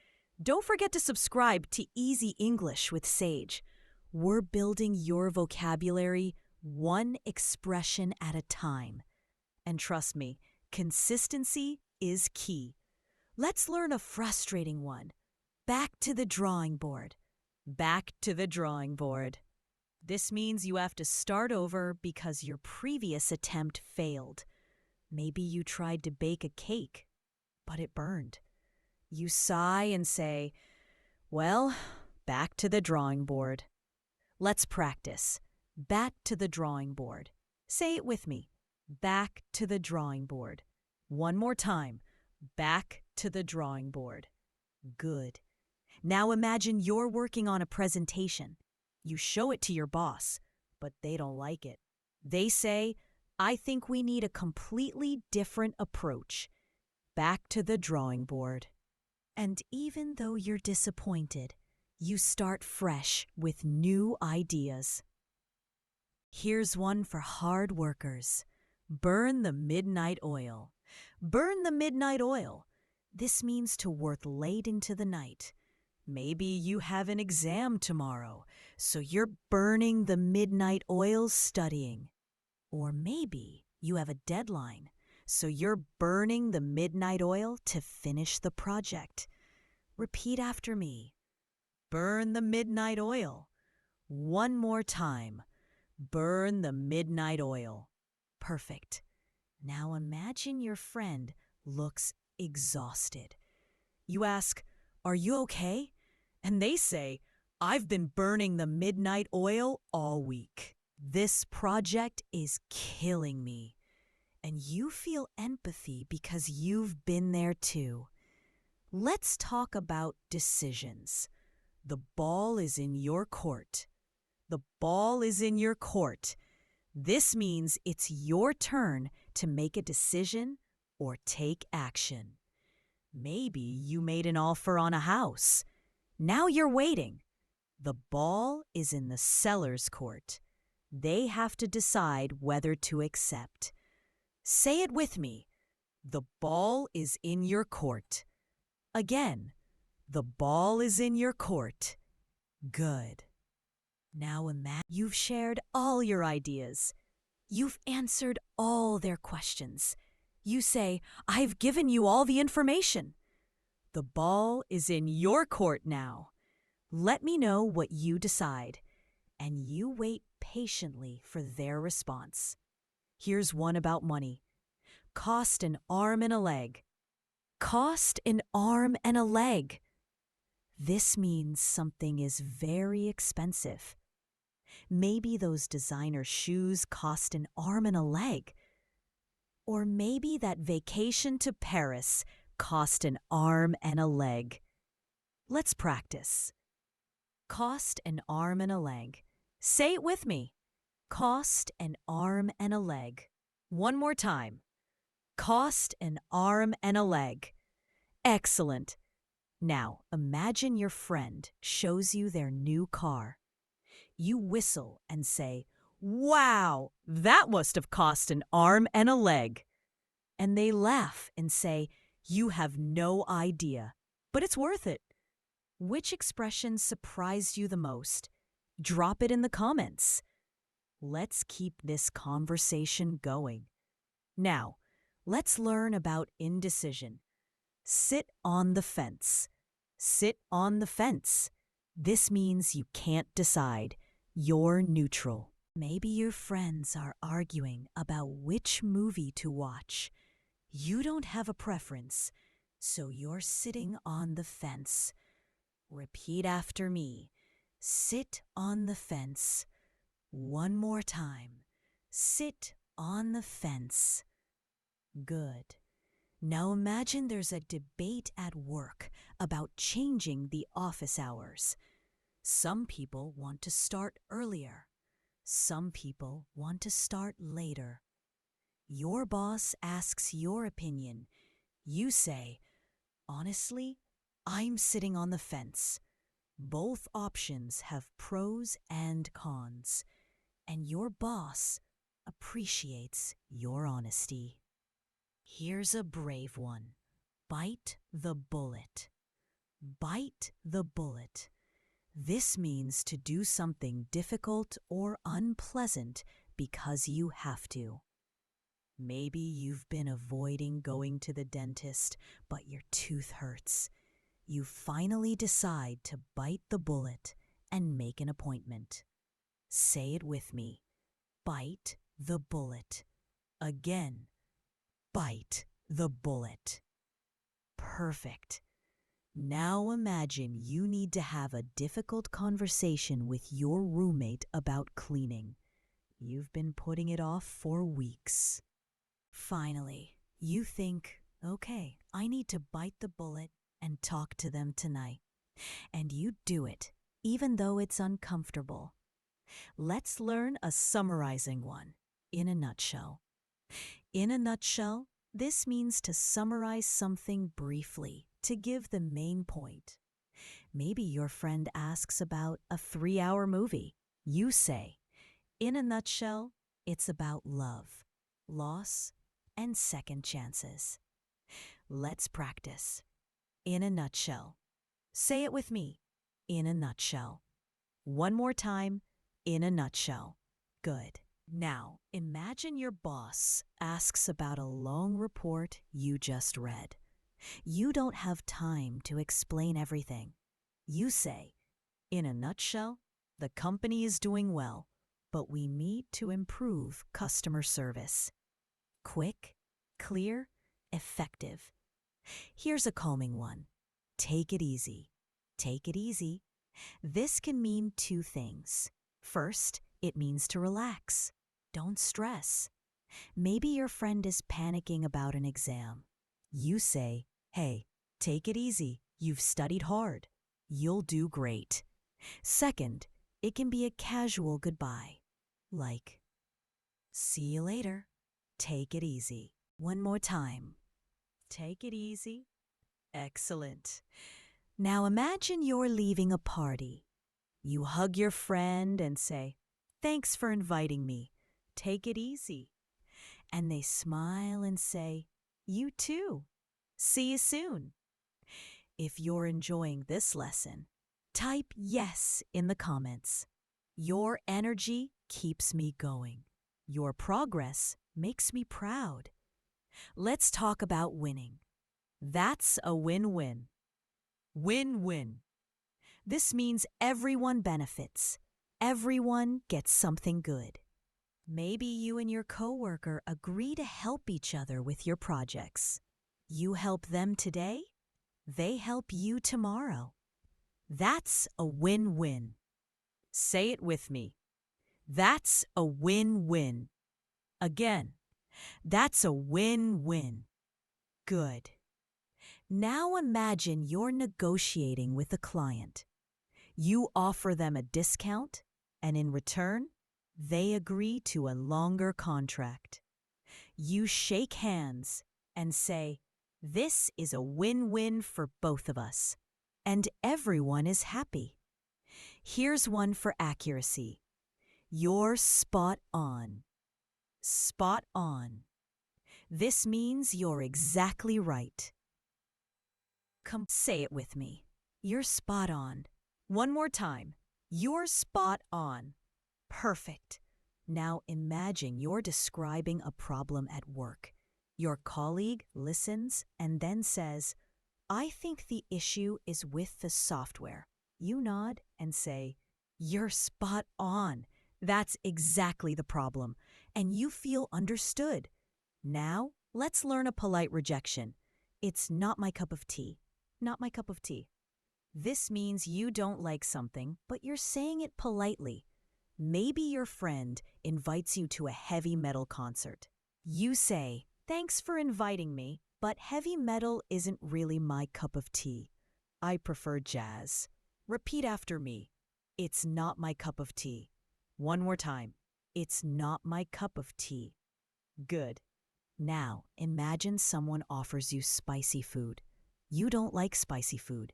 Don't forget to subscribe to Easy English with Sage. We're building your vocabulary one expression at a time. And trust me, consistency is key. Let's learn a frustrating one. Back to the drawing board. Back to the drawing board. This means you have to start over because your previous attempt failed. Maybe you tried to bake a cake, but it burned. You sigh and say, well, back to the drawing board. Let's practice. Back to the drawing board. Say it with me. Back to the drawing board. One more time. Back to the drawing board. Good. Now imagine you're working on a presentation. You show it to your boss, but they don't like it. They say, I think we need a completely different approach. Back to the drawing board. And even though you're disappointed, you start fresh with new ideas. Here's one for hard workers. Burn the midnight oil. Burn the midnight oil. This means to work late into the night. Maybe you have an exam tomorrow, so you're burning the midnight oil studying. Or maybe you have a deadline, so you're burning the midnight oil to finish the project. Repeat after me. Burn the midnight oil. One more time. Burn the midnight oil. Perfect. Now imagine your friend looks exhausted. You ask, are you okay? And they say, I've been burning the midnight oil all week. This project is killing me. And you feel empathy because you've been there too. Let's talk about decisions. The ball is in your court. The ball is in your court. This means it's your turn to make a decision or take action. Maybe you made an offer on a house. Now you're waiting. The ball is in the seller's court. They have to decide whether to accept. Say it with me. The ball is in your court. Again, the ball is in your court. Good. Now imagine you've shared all your ideas. You've answered all their questions. You say, I've given you all the information. The ball is in your court now. Let me know what you decide, and you wait patiently for their response. Here's one about money. Cost an arm and a leg. Cost an arm and a leg. This means something is very expensive. Maybe those designer shoes cost an arm and a leg. Or maybe that vacation to Paris cost an arm and a leg. Let's practice. Cost an arm and a leg. Say it with me. Cost an arm and a leg. One more time. Cost an arm and a leg. Excellent. Now, imagine your friend shows you their new car. You whistle and say, "Wow, that must have cost an arm and a leg." And they laugh and say, "You have no idea, but it's worth it." Which expression surprised you the most? Drop it in the comments. Let's keep this conversation going. Now, let's learn about indecision. Sit on the fence. Sit on the fence. This means you can't decide. You're neutral. Maybe your friends are arguing about which movie to watch. You don't have a preference, so you're sitting on the fence. Repeat after me. Sit on the fence. One more time. Sit on the fence. Good. Now imagine there's a debate at work about changing the office hours. Some people want to start earlier. Some people want to start later. Your boss asks your opinion. You say, "Honestly, I'm sitting on the fence. Both options have pros and cons, and your boss appreciates your honesty." Here's a brave one. Bite the bullet. Bite the bullet. This means to do something difficult or unpleasant because you have to. Maybe you've been avoiding going to the dentist, but your tooth hurts. You finally decide to bite the bullet and make an appointment. Say it with me. Bite the bullet. Again, bite the bullet. Perfect. Now imagine you need to have a difficult conversation with your roommate about cleaning. You've been putting it off for weeks. Finally, you think, okay, I need to bite the bullet and talk to them tonight. And you do it, even though it's uncomfortable. Let's learn a summarizing one, in a nutshell. In a nutshell, this means to summarize something briefly, to give the main point. Maybe your friend asks about a 3-hour movie. You say, in a nutshell, it's about love, loss, and second chances. Let's practice. In a nutshell. Say it with me. In a nutshell. One more time. In a nutshell. Good. Now, imagine your boss asks about a long report you just read. You don't have time to explain everything. You say, in a nutshell, the company is doing well, but we need to improve customer service. Quick, clear, effective. Here's a calming one. Take it easy. Take it easy. This can mean two things. First, it means to relax. Don't stress. Maybe your friend is panicking about an exam. You say, hey, take it easy. You've studied hard. You'll do great. Second, It can be a casual goodbye, like, see you later. Take it easy. One more time. Take it easy. Excellent. Now imagine you're leaving a party. You hug your friend and say, thanks for inviting me. Take it easy. And they smile and say, you too. See you soon. If you're enjoying this lesson, type yes in the comments. Your energy keeps me going. Your progress makes me proud. Let's talk about winning. That's a win-win. Win-win. This means everyone benefits. Everyone gets something good. Maybe you and your coworker agree to help each other with your projects. You help them today, they help you tomorrow. That's a win-win. Say it with me. That's a win-win. Again, that's a win-win. Good. Now imagine you're negotiating with a client. You offer them a discount, and in return, they agree to a longer contract. You shake hands and say, this is a win-win for both of us, and everyone is happy. Here's one for accuracy. You're spot on. Spot on. This means you're exactly right. Come say it with me. You're spot on. One more time. You're spot on. Perfect. Now imagine you're describing a problem at work. Your colleague listens and then says, I think the issue is with the software. You nod and say, you're spot on. That's exactly the problem. And you feel understood. Now, let's learn a polite rejection. It's not my cup of tea. Not my cup of tea. This means you don't like something, but you're saying it politely. Maybe your friend invites you to a heavy metal concert. You say, thanks for inviting me, but heavy metal isn't really my cup of tea. I prefer jazz. Repeat after me. It's not my cup of tea. One more time. It's not my cup of tea. Good. Now, imagine someone offers you spicy food. You don't like spicy food.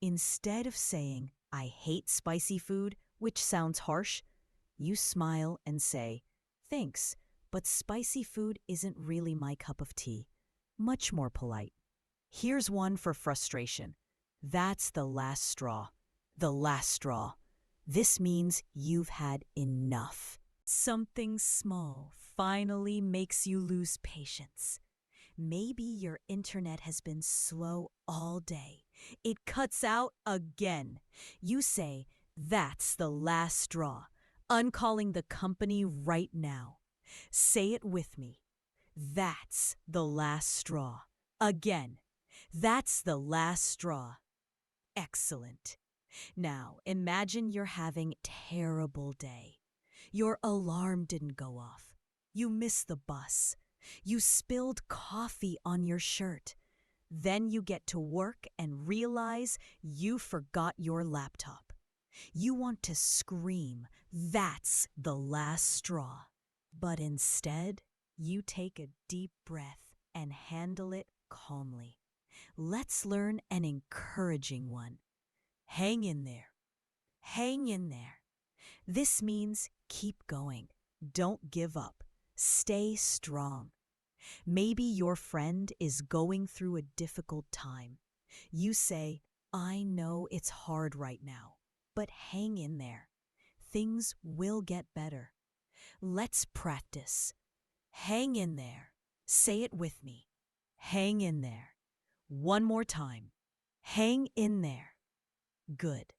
Instead of saying, I hate spicy food, which sounds harsh, you smile and say, thanks, but spicy food isn't really my cup of tea. Much more polite. Here's one for frustration. That's the last straw. The last straw. This means you've had enough. Something small finally makes you lose patience. Maybe your internet has been slow all day. It cuts out again. You say, that's the last straw. I'm calling the company right now. Say it with me. That's the last straw. Again. That's the last straw. Excellent. Now, imagine you're having a terrible day. Your alarm didn't go off. You missed the bus. You spilled coffee on your shirt. Then you get to work and realize you forgot your laptop. You want to scream, that's the last straw. But instead, you take a deep breath and handle it calmly. Let's learn an encouraging one. Hang in there. Hang in there. This means keep going. Don't give up. Stay strong. Maybe your friend is going through a difficult time. You say, I know it's hard right now, but hang in there. Things will get better. Let's practice. Hang in there. Say it with me. Hang in there. One more time. Hang in there. Good.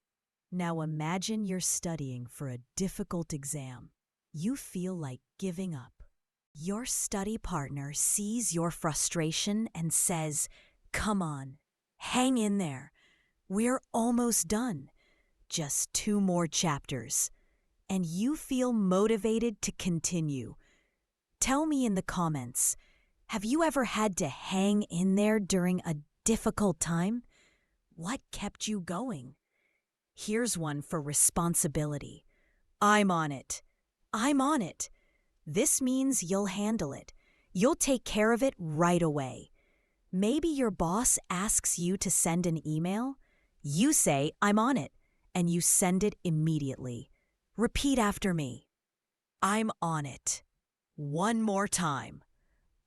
Now imagine you're studying for a difficult exam. You feel like giving up. Your study partner sees your frustration and says, come on, hang in there. We're almost done. Just 2 more chapters. And you feel motivated to continue. Tell me in the comments, have you ever had to hang in there during a difficult time? What kept you going? Here's one for responsibility. I'm on it. I'm on it. This means you'll handle it. You'll take care of it right away. Maybe your boss asks you to send an email. You say, I'm on it, and you send it immediately. Repeat after me. I'm on it. One more time.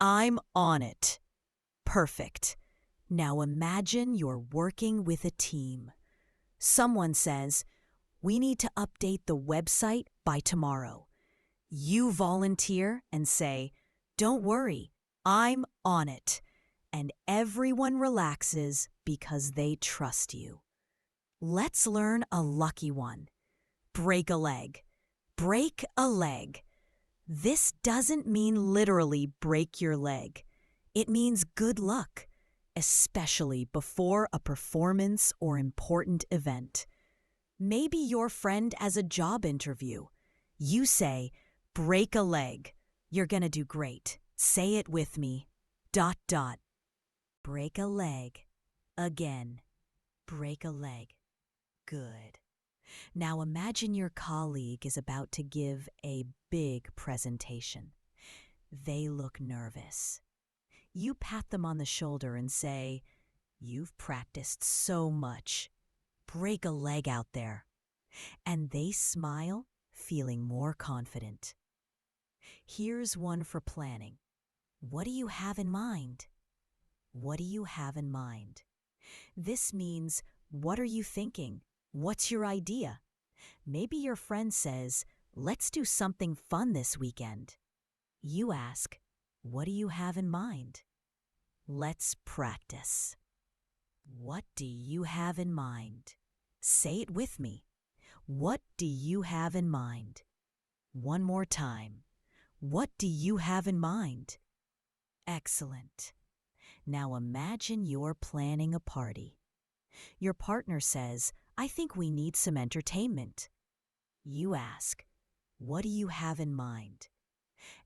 I'm on it. Perfect. Now imagine you're working with a team. Someone says, we need to update the website by tomorrow. You volunteer and say, don't worry, I'm on it. And everyone relaxes because they trust you. Let's learn a lucky one. Break a leg. Break a leg. This doesn't mean literally break your leg. It means good luck, especially before a performance or important event. Maybe your friend has a job interview. You say, break a leg. You're gonna do great. Say it with me. ... Break a leg. Again. Break a leg. Good. Now imagine your colleague is about to give a big presentation. They look nervous. You pat them on the shoulder and say, you've practiced so much. Break a leg out there. And they smile, feeling more confident. Here's one for planning. What do you have in mind? What do you have in mind? This means, what are you thinking? What's your idea? Maybe your friend says, let's do something fun this weekend. You ask, what do you have in mind? Let's practice. What do you have in mind? Say it with me. What do you have in mind? One more time. What do you have in mind? Excellent. Now imagine you're planning a party. Your partner says, I think we need some entertainment. You ask, what do you have in mind?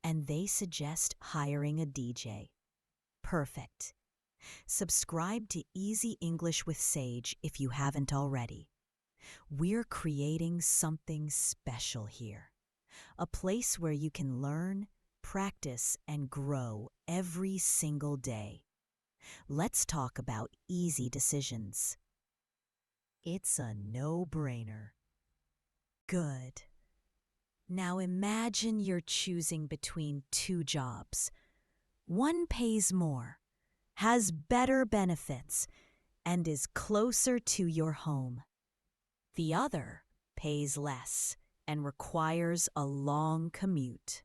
And they suggest hiring a DJ. Perfect. Subscribe to Easy English with Sage if you haven't already. We're creating something special here. A place where you can learn, practice, and grow every single day. Let's talk about easy decisions. It's a no-brainer. Good. Now imagine you're choosing between two jobs. One pays more, has better benefits, and is closer to your home. The other pays less and requires a long commute.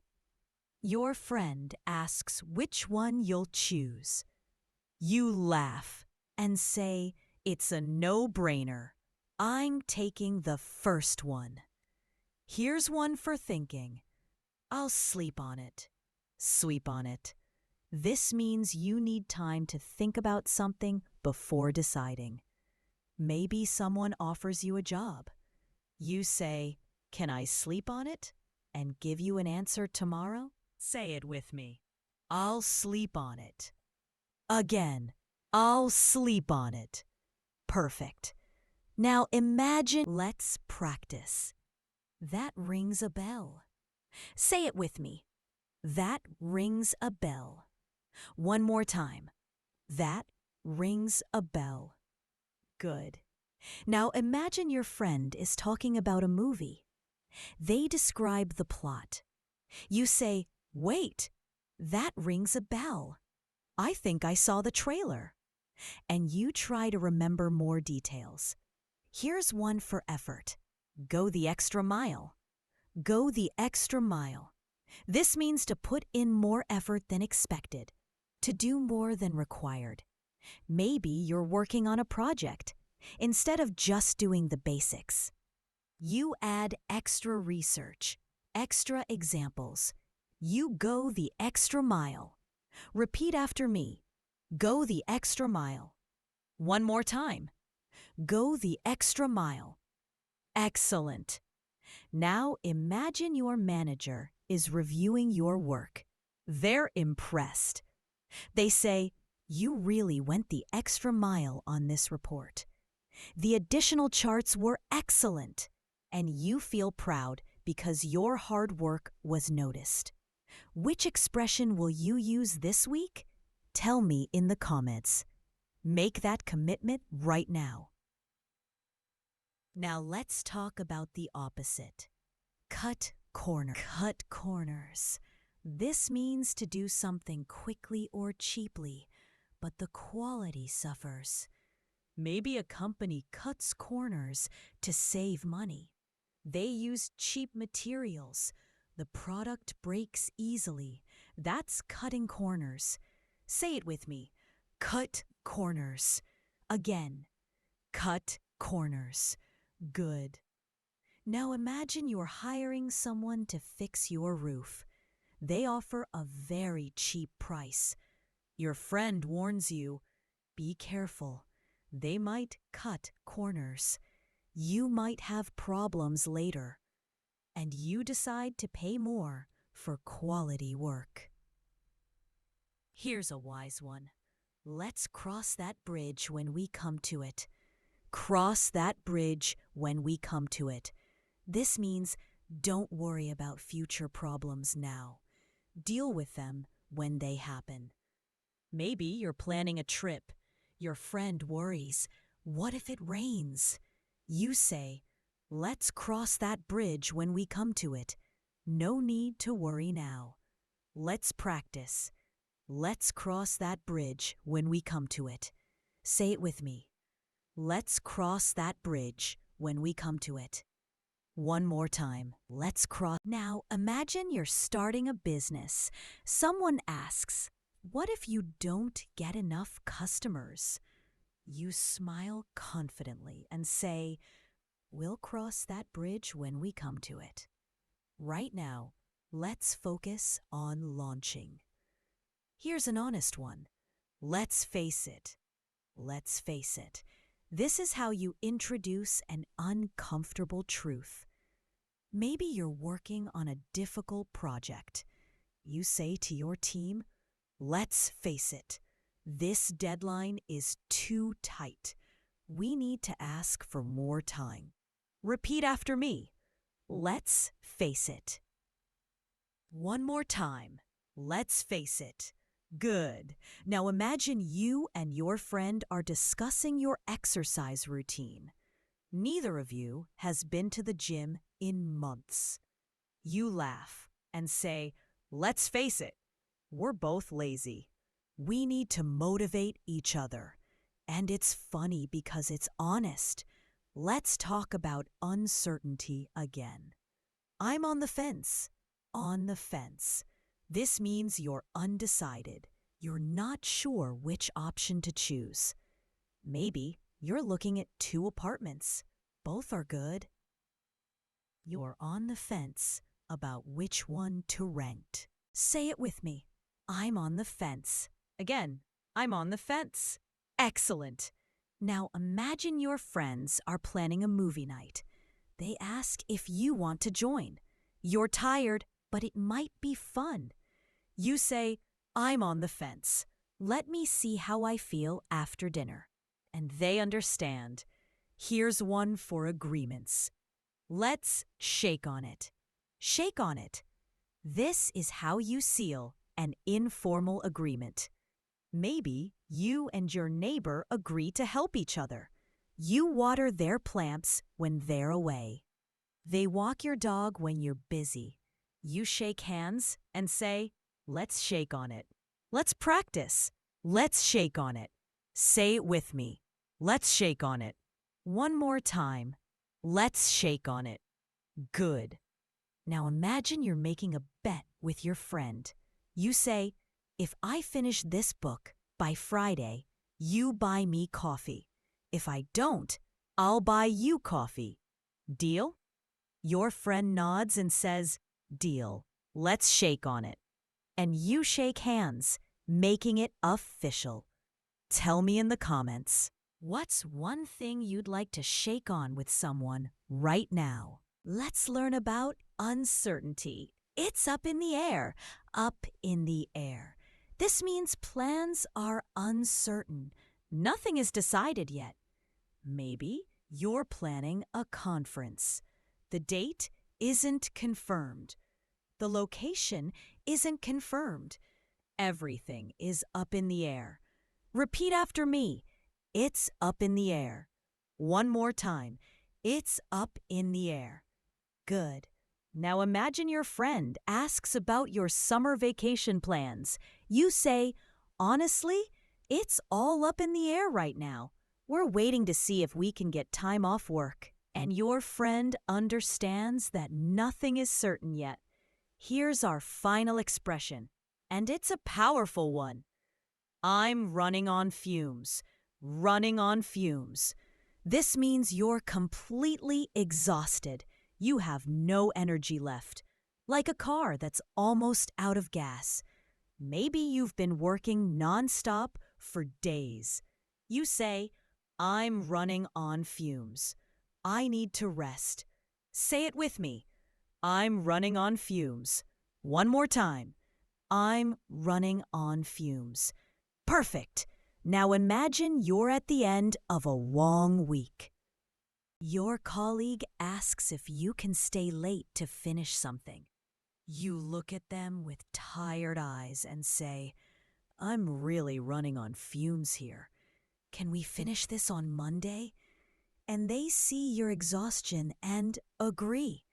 Your friend asks which one you'll choose. You laugh and say, it's a no-brainer. I'm taking the first one. Here's one for thinking. I'll sleep on it. Sweep on it. This means you need time to think about something before deciding. Maybe someone offers you a job. You say, can I sleep on it? And give you an answer tomorrow? Say it with me. I'll sleep on it. Again, I'll sleep on it. Perfect. Now imagine, let's practice. That rings a bell. Say it with me. That rings a bell. One more time. That rings a bell. Good. Now imagine your friend is talking about a movie. They describe the plot. You say, wait, that rings a bell. I think I saw the trailer. And you try to remember more details. Here's one for effort. Go the extra mile. Go the extra mile. This means to put in more effort than expected, to do more than required. Maybe you're working on a project. Instead of just doing the basics, you add extra research, extra examples. You go the extra mile. Repeat after me. Go the extra mile. One more time. Go the extra mile. Excellent. Now imagine your manager is reviewing your work. They're impressed. They say, you really went the extra mile on this report. The additional charts were excellent, and you feel proud because your hard work was noticed. Which expression will you use this week? Tell me in the comments. Make that commitment right now. Now let's talk about the opposite. Cut corner. Cut corners. This means to do something quickly or cheaply, but the quality suffers. Maybe a company cuts corners to save money. They use cheap materials. The product breaks easily. That's cutting corners. Say it with me. Cut corners. Again. Cut corners. Good. Now imagine you're hiring someone to fix your roof. They offer a very cheap price. Your friend warns you, be careful. They might cut corners. You might have problems later. And you decide to pay more for quality work. Here's a wise one. Let's cross that bridge when we come to it. Cross that bridge when we come to it. This means don't worry about future problems now. Deal with them when they happen. Maybe you're planning a trip. Your friend worries, what if it rains? You say, let's cross that bridge when we come to it. No need to worry now. Let's practice. Let's cross that bridge when we come to it. Say it with me. Let's cross that bridge when we come to it. One more time. Let's cross. Now imagine you're starting a business. Someone asks, what if you don't get enough customers? You smile confidently and say, we'll cross that bridge when we come to it. Right now, let's focus on launching. Here's an honest one. Let's face it. Let's face it. This is how you introduce an uncomfortable truth. Maybe you're working on a difficult project. You say to your team, let's face it. This deadline is too tight. We need to ask for more time. Repeat after me. Let's face it. One more time. Let's face it. Good. Now imagine you and your friend are discussing your exercise routine. Neither of you has been to the gym in months. You laugh and say, let's face it, we're both lazy. We need to motivate each other. And it's funny because it's honest. Let's talk about uncertainty again. I'm on the fence. On the fence. This means you're undecided. You're not sure which option to choose. Maybe you're looking at 2 apartments. Both are good. You're on the fence about which one to rent. Say it with me. I'm on the fence. Again, I'm on the fence. Excellent. Now imagine your friends are planning a movie night. They ask if you want to join. You're tired, but it might be fun. You say, I'm on the fence. Let me see how I feel after dinner. And they understand. Here's one for agreements. Let's shake on it. Shake on it. This is how you seal an informal agreement. Maybe you and your neighbor agree to help each other. You water their plants when they're away. They walk your dog when you're busy. You shake hands and say, let's shake on it. Let's practice. Let's shake on it. Say it with me. Let's shake on it. One more time. Let's shake on it. Good. Now imagine you're making a bet with your friend. You say, if I finish this book by Friday, you buy me coffee. If I don't, I'll buy you coffee. Deal? Your friend nods and says, deal. Let's shake on it. And you shake hands, making it official. Tell me in the comments, what's one thing you'd like to shake on with someone right now? Let's learn about uncertainty. It's up in the air. Up in the air. This means plans are uncertain. Nothing is decided yet. Maybe you're planning a conference. The date isn't confirmed. The location isn't confirmed. Everything is up in the air. Repeat after me. It's up in the air. One more time. It's up in the air. Good. Now imagine your friend asks about your summer vacation plans. You say, honestly, it's all up in the air right now. We're waiting to see if we can get time off work. And your friend understands that nothing is certain yet. Here's our final expression, and it's a powerful one. I'm running on fumes. Running on fumes. This means you're completely exhausted. You have no energy left. Like a car that's almost out of gas. Maybe you've been working nonstop for days. You say, I'm running on fumes. I need to rest. Say it with me. I'm running on fumes. One more time. I'm running on fumes. Perfect. Now imagine you're at the end of a long week. Your colleague asks if you can stay late to finish something. You look at them with tired eyes and say, I'm really running on fumes here. Can we finish this on Monday? And they see your exhaustion and agree.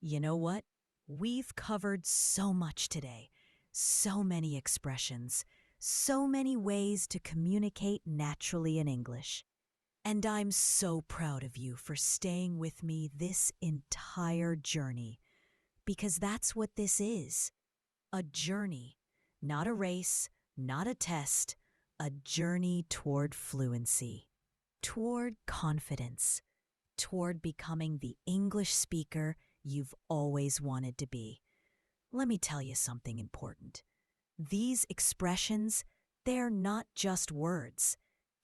You know what? We've covered so much today. So many expressions. So many ways to communicate naturally in English. And I'm so proud of you for staying with me this entire journey. Because that's what this is. A journey. Not a race, not a test. A journey toward fluency. Toward confidence. Toward becoming the English speaker you've always wanted to be. Let me tell you something important. These expressions, they're not just words.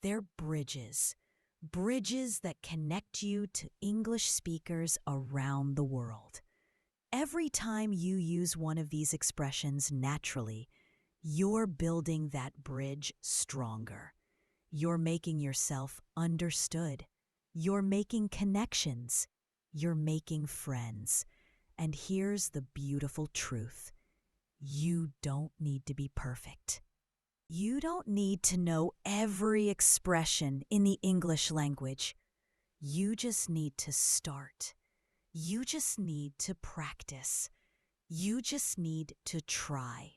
They're bridges. Bridges that connect you to English speakers around the world. Every time you use one of these expressions naturally, you're building that bridge stronger. You're making yourself understood. You're making connections. You're making friends. And here's the beautiful truth. You don't need to be perfect. You don't need to know every expression in the English language. You just need to start. You just need to practice. You just need to try.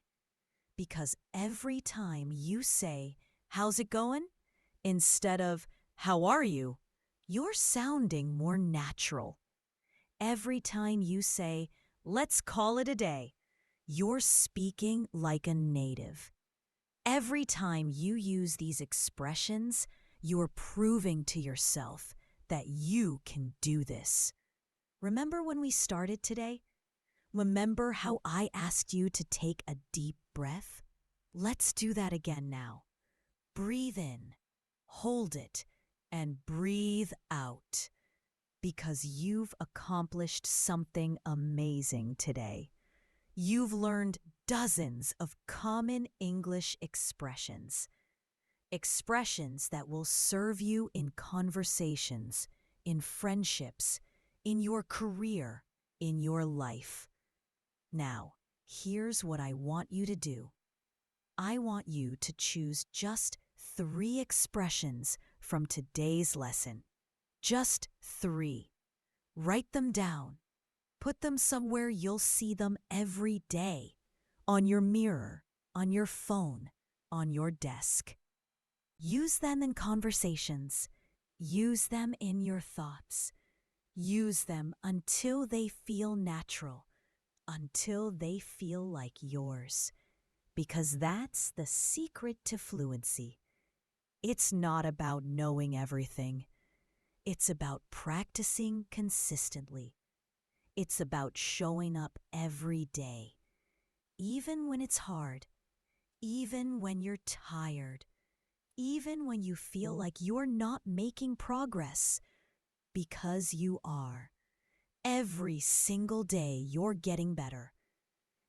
Because every time you say, how's it going? Instead of, how are you? You're sounding more natural. Every time you say, let's call it a day, you're speaking like a native. Every time you use these expressions, you're proving to yourself that you can do this. Remember when we started today? Remember how I asked you to take a deep breath? Let's do that again now. Breathe in, hold it, and breathe out. Because you've accomplished something amazing today. You've learned dozens of common English expressions. Expressions that will serve you in conversations, in friendships, in your career, in your life. Now, here's what I want you to do. I want you to choose just 3 expressions from today's lesson. Just 3. Write them down. Put them somewhere you'll see them every day. On your mirror, on your phone, on your desk. Use them in conversations. Use them in your thoughts. Use them until they feel natural, until they feel like yours. Because that's the secret to fluency. It's not about knowing everything. It's about practicing consistently. It's about showing up every day. Even when it's hard. Even when you're tired. Even when you feel like you're not making progress. Because you are. Every single day you're getting better.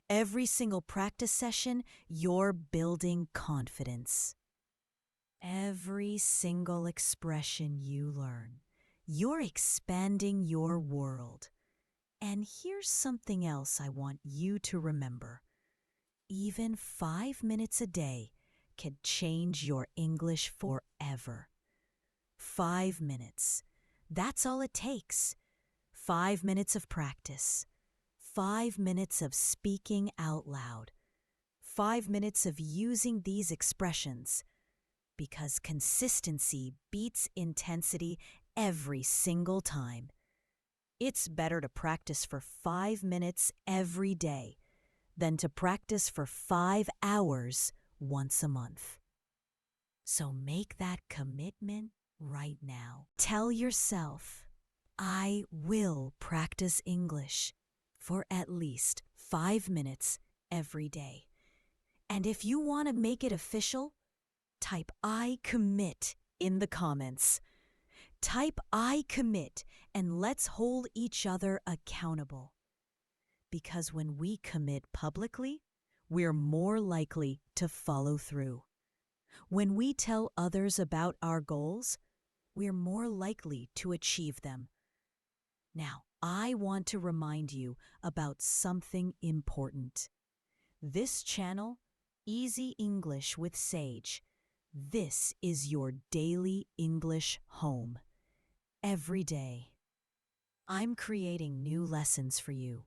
Every single practice session you're building confidence. Every single expression you learn, you're expanding your world. And here's something else I want you to remember. Even 5 minutes a day can change your English forever. 5 minutes. That's all it takes. 5 minutes of practice. 5 minutes of speaking out loud. 5 minutes of using these expressions. Because consistency beats intensity every single time. It's better to practice for 5 minutes every day than to practice for 5 hours once a month. So make that commitment right now. Tell yourself, I will practice English for at least 5 minutes every day. And if you want to make it official, type I commit in the comments. Type I commit and let's hold each other accountable. Because when we commit publicly, we're more likely to follow through. When we tell others about our goals, we're more likely to achieve them. Now, I want to remind you about something important. This channel, Easy English with Sage, this is your daily English home. Every day, I'm creating new lessons for you.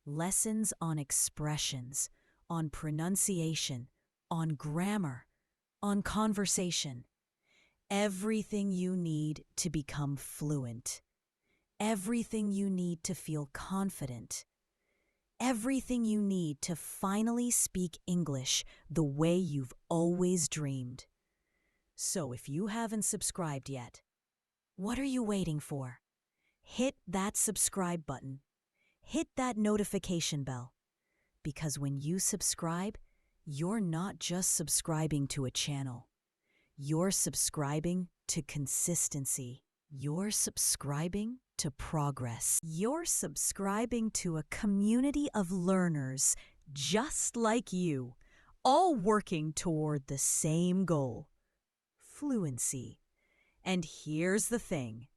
Lessons on expressions, on pronunciation, on grammar, on conversation. Everything you need to become fluent. Everything you need to feel confident. Everything you need to finally speak English the way you've always dreamed. So if you haven't subscribed yet, what are you waiting for? Hit that subscribe button. Hit that notification bell. Because when you subscribe, you're not just subscribing to a channel. You're subscribing to consistency. You're subscribing to progress. You're subscribing to a community of learners just like you, all working toward the same goal: fluency. And here's the thing.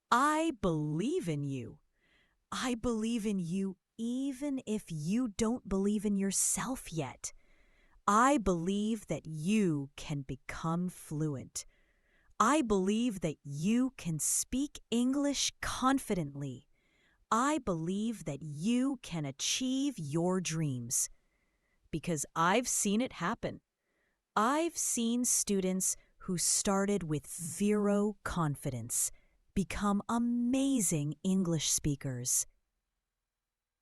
I believe in you. I believe in you even if you don't believe in yourself yet. I believe that you can become fluent. I believe that you can speak English confidently. I believe that you can achieve your dreams. Because I've seen it happen. I've seen students who started with zero confidence become amazing English speakers.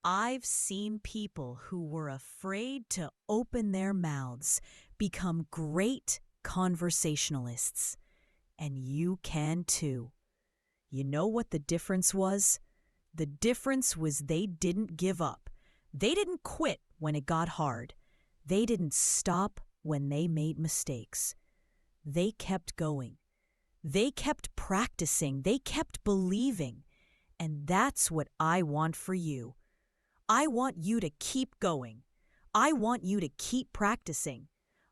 I've seen people who were afraid to open their mouths become great conversationalists. And you can too. You know what the difference was? The difference was they didn't give up. They didn't quit when it got hard. They didn't stop when they made mistakes. They kept going. They kept practicing. They kept believing. And that's what I want for you. I want you to keep going. I want you to keep practicing.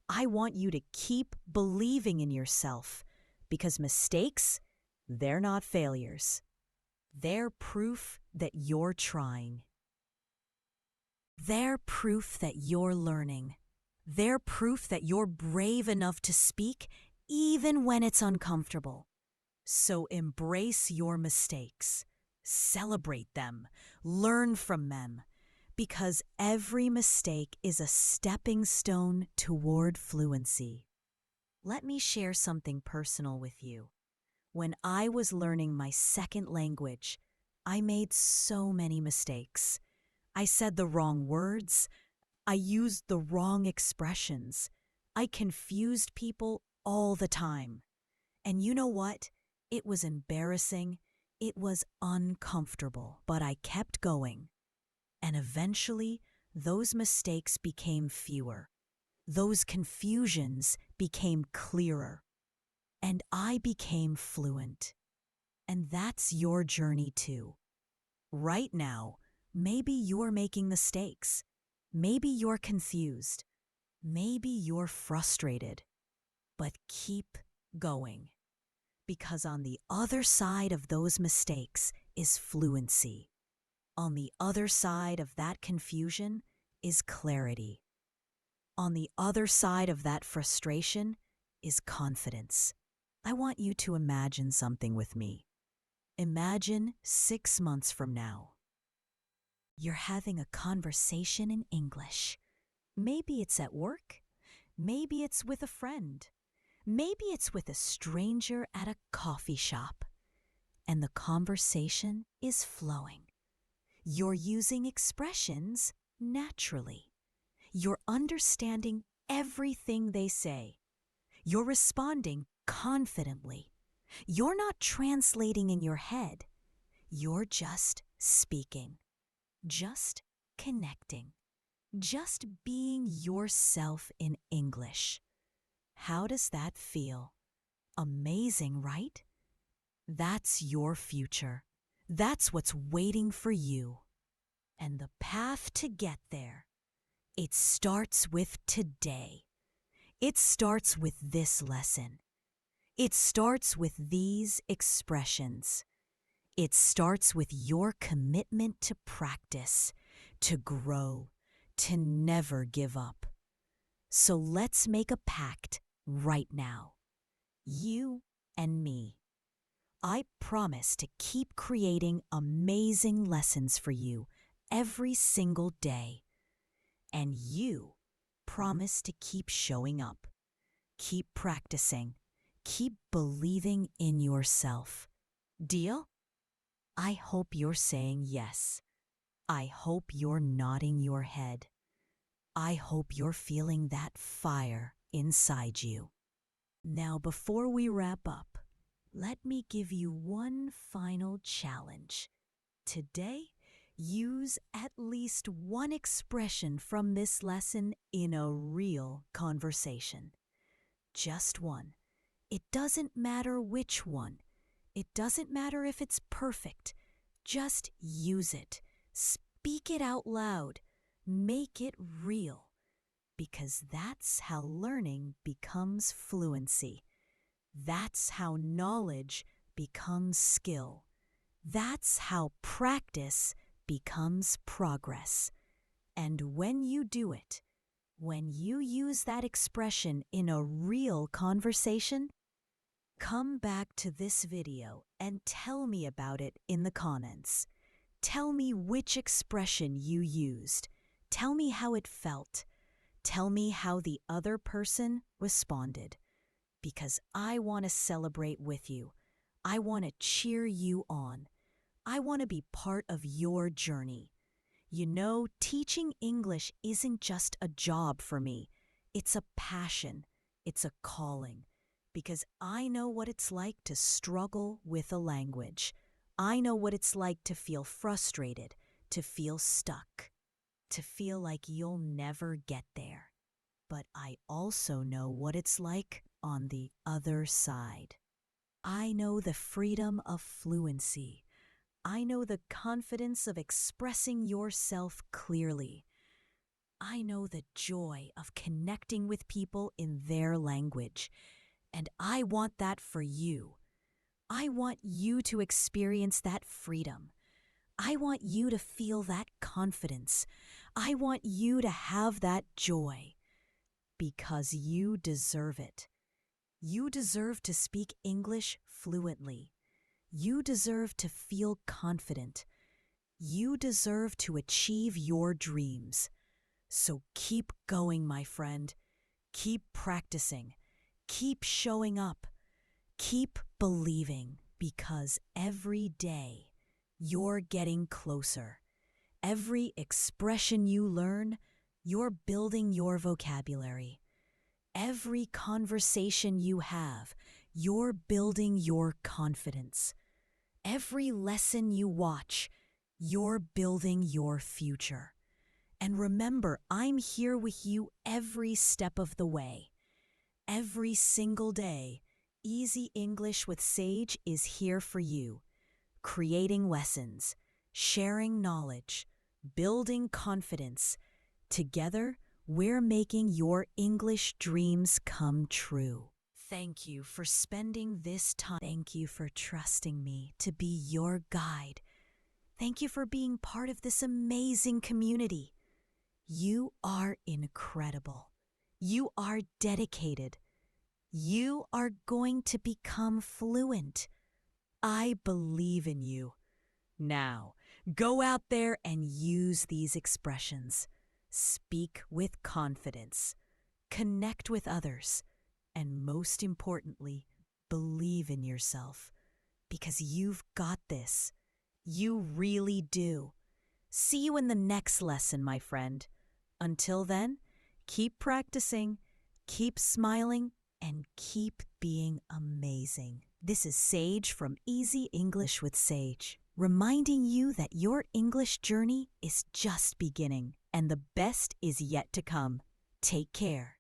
I want you to keep believing in yourself. Because mistakes, they're not failures. They're proof that you're trying. They're proof that you're learning. They're proof that you're brave enough to speak even when it's uncomfortable. So embrace your mistakes. Celebrate them. Learn from them. Because every mistake is a stepping stone toward fluency. Let me share something personal with you. When I was learning my second language, I made so many mistakes. I said the wrong words. I used the wrong expressions. I confused people all the time. And you know what? It was embarrassing. It was uncomfortable. But I kept going. And eventually, those mistakes became fewer. Those confusions became clearer. And I became fluent. And that's your journey too. Right now, maybe you're making mistakes. Maybe you're confused. Maybe you're frustrated. But keep going. Because on the other side of those mistakes is fluency. On the other side of that confusion is clarity. On the other side of that frustration is confidence. I want you to imagine something with me. Imagine 6 months from now. You're having a conversation in English. Maybe it's at work. Maybe it's with a friend. Maybe it's with a stranger at a coffee shop. And the conversation is flowing. You're using expressions naturally. You're understanding everything they say. You're responding confidently. You're not translating in your head. You're just speaking, just connecting, just being yourself in English. How does that feel? Amazing, right? That's your future. That's what's waiting for you. And the path to get there, it starts with today. It starts with this lesson. It starts with these expressions. It starts with your commitment to practice, to grow, to never give up. So let's make a pact right now. You and me. I promise to keep creating amazing lessons for you every single day. And you promise to keep showing up, keep practicing, keep believing in yourself. Deal? I hope you're saying yes. I hope you're nodding your head. I hope you're feeling that fire inside you. Now, before we wrap up, let me give you one final challenge. Today, use at least one expression from this lesson in a real conversation. Just one. It doesn't matter which one. It doesn't matter if it's perfect. Just use it. Speak it out loud. Make it real. Because that's how learning becomes fluency. That's how knowledge becomes skill. That's how practice becomes progress. And when you do it, when you use that expression in a real conversation, come back to this video and tell me about it in the comments. Tell me which expression you used. Tell me how it felt. Tell me how the other person responded. Because I want to celebrate with you. I want to cheer you on. I want to be part of your journey. You know, teaching English isn't just a job for me. It's a passion. It's a calling. Because I know what it's like to struggle with a language. I know what it's like to feel frustrated, to feel stuck, to feel like you'll never get there. But I also know what it's like on the other side. I know the freedom of fluency. I know the confidence of expressing yourself clearly. I know the joy of connecting with people in their language. And I want that for you. I want you to experience that freedom. I want you to feel that confidence. I want you to have that joy. Because you deserve it. You deserve to speak English fluently. You deserve to feel confident. You deserve to achieve your dreams. So keep going, my friend. Keep practicing. Keep showing up. Keep believing, because every day you're getting closer. Every expression you learn, you're building your vocabulary. Every conversation you have, you're building your confidence. Every lesson you watch, you're building your future. And remember, I'm here with you every step of the way. Every single day, Easy English with Sage is here for you, creating lessons, sharing knowledge, building confidence. Together, we're making your English dreams come true. Thank you for spending this time. Thank you for trusting me to be your guide. Thank you for being part of this amazing community. You are incredible. You are dedicated. You are going to become fluent. I believe in you. Now, go out there and use these expressions. Speak with confidence. Connect with others. And most importantly, believe in yourself. Because you've got this. You really do. See you in the next lesson, my friend. Until then, keep practicing, keep smiling, and keep being amazing. This is Sage from Easy English with Sage, reminding you that your English journey is just beginning and the best is yet to come. Take care.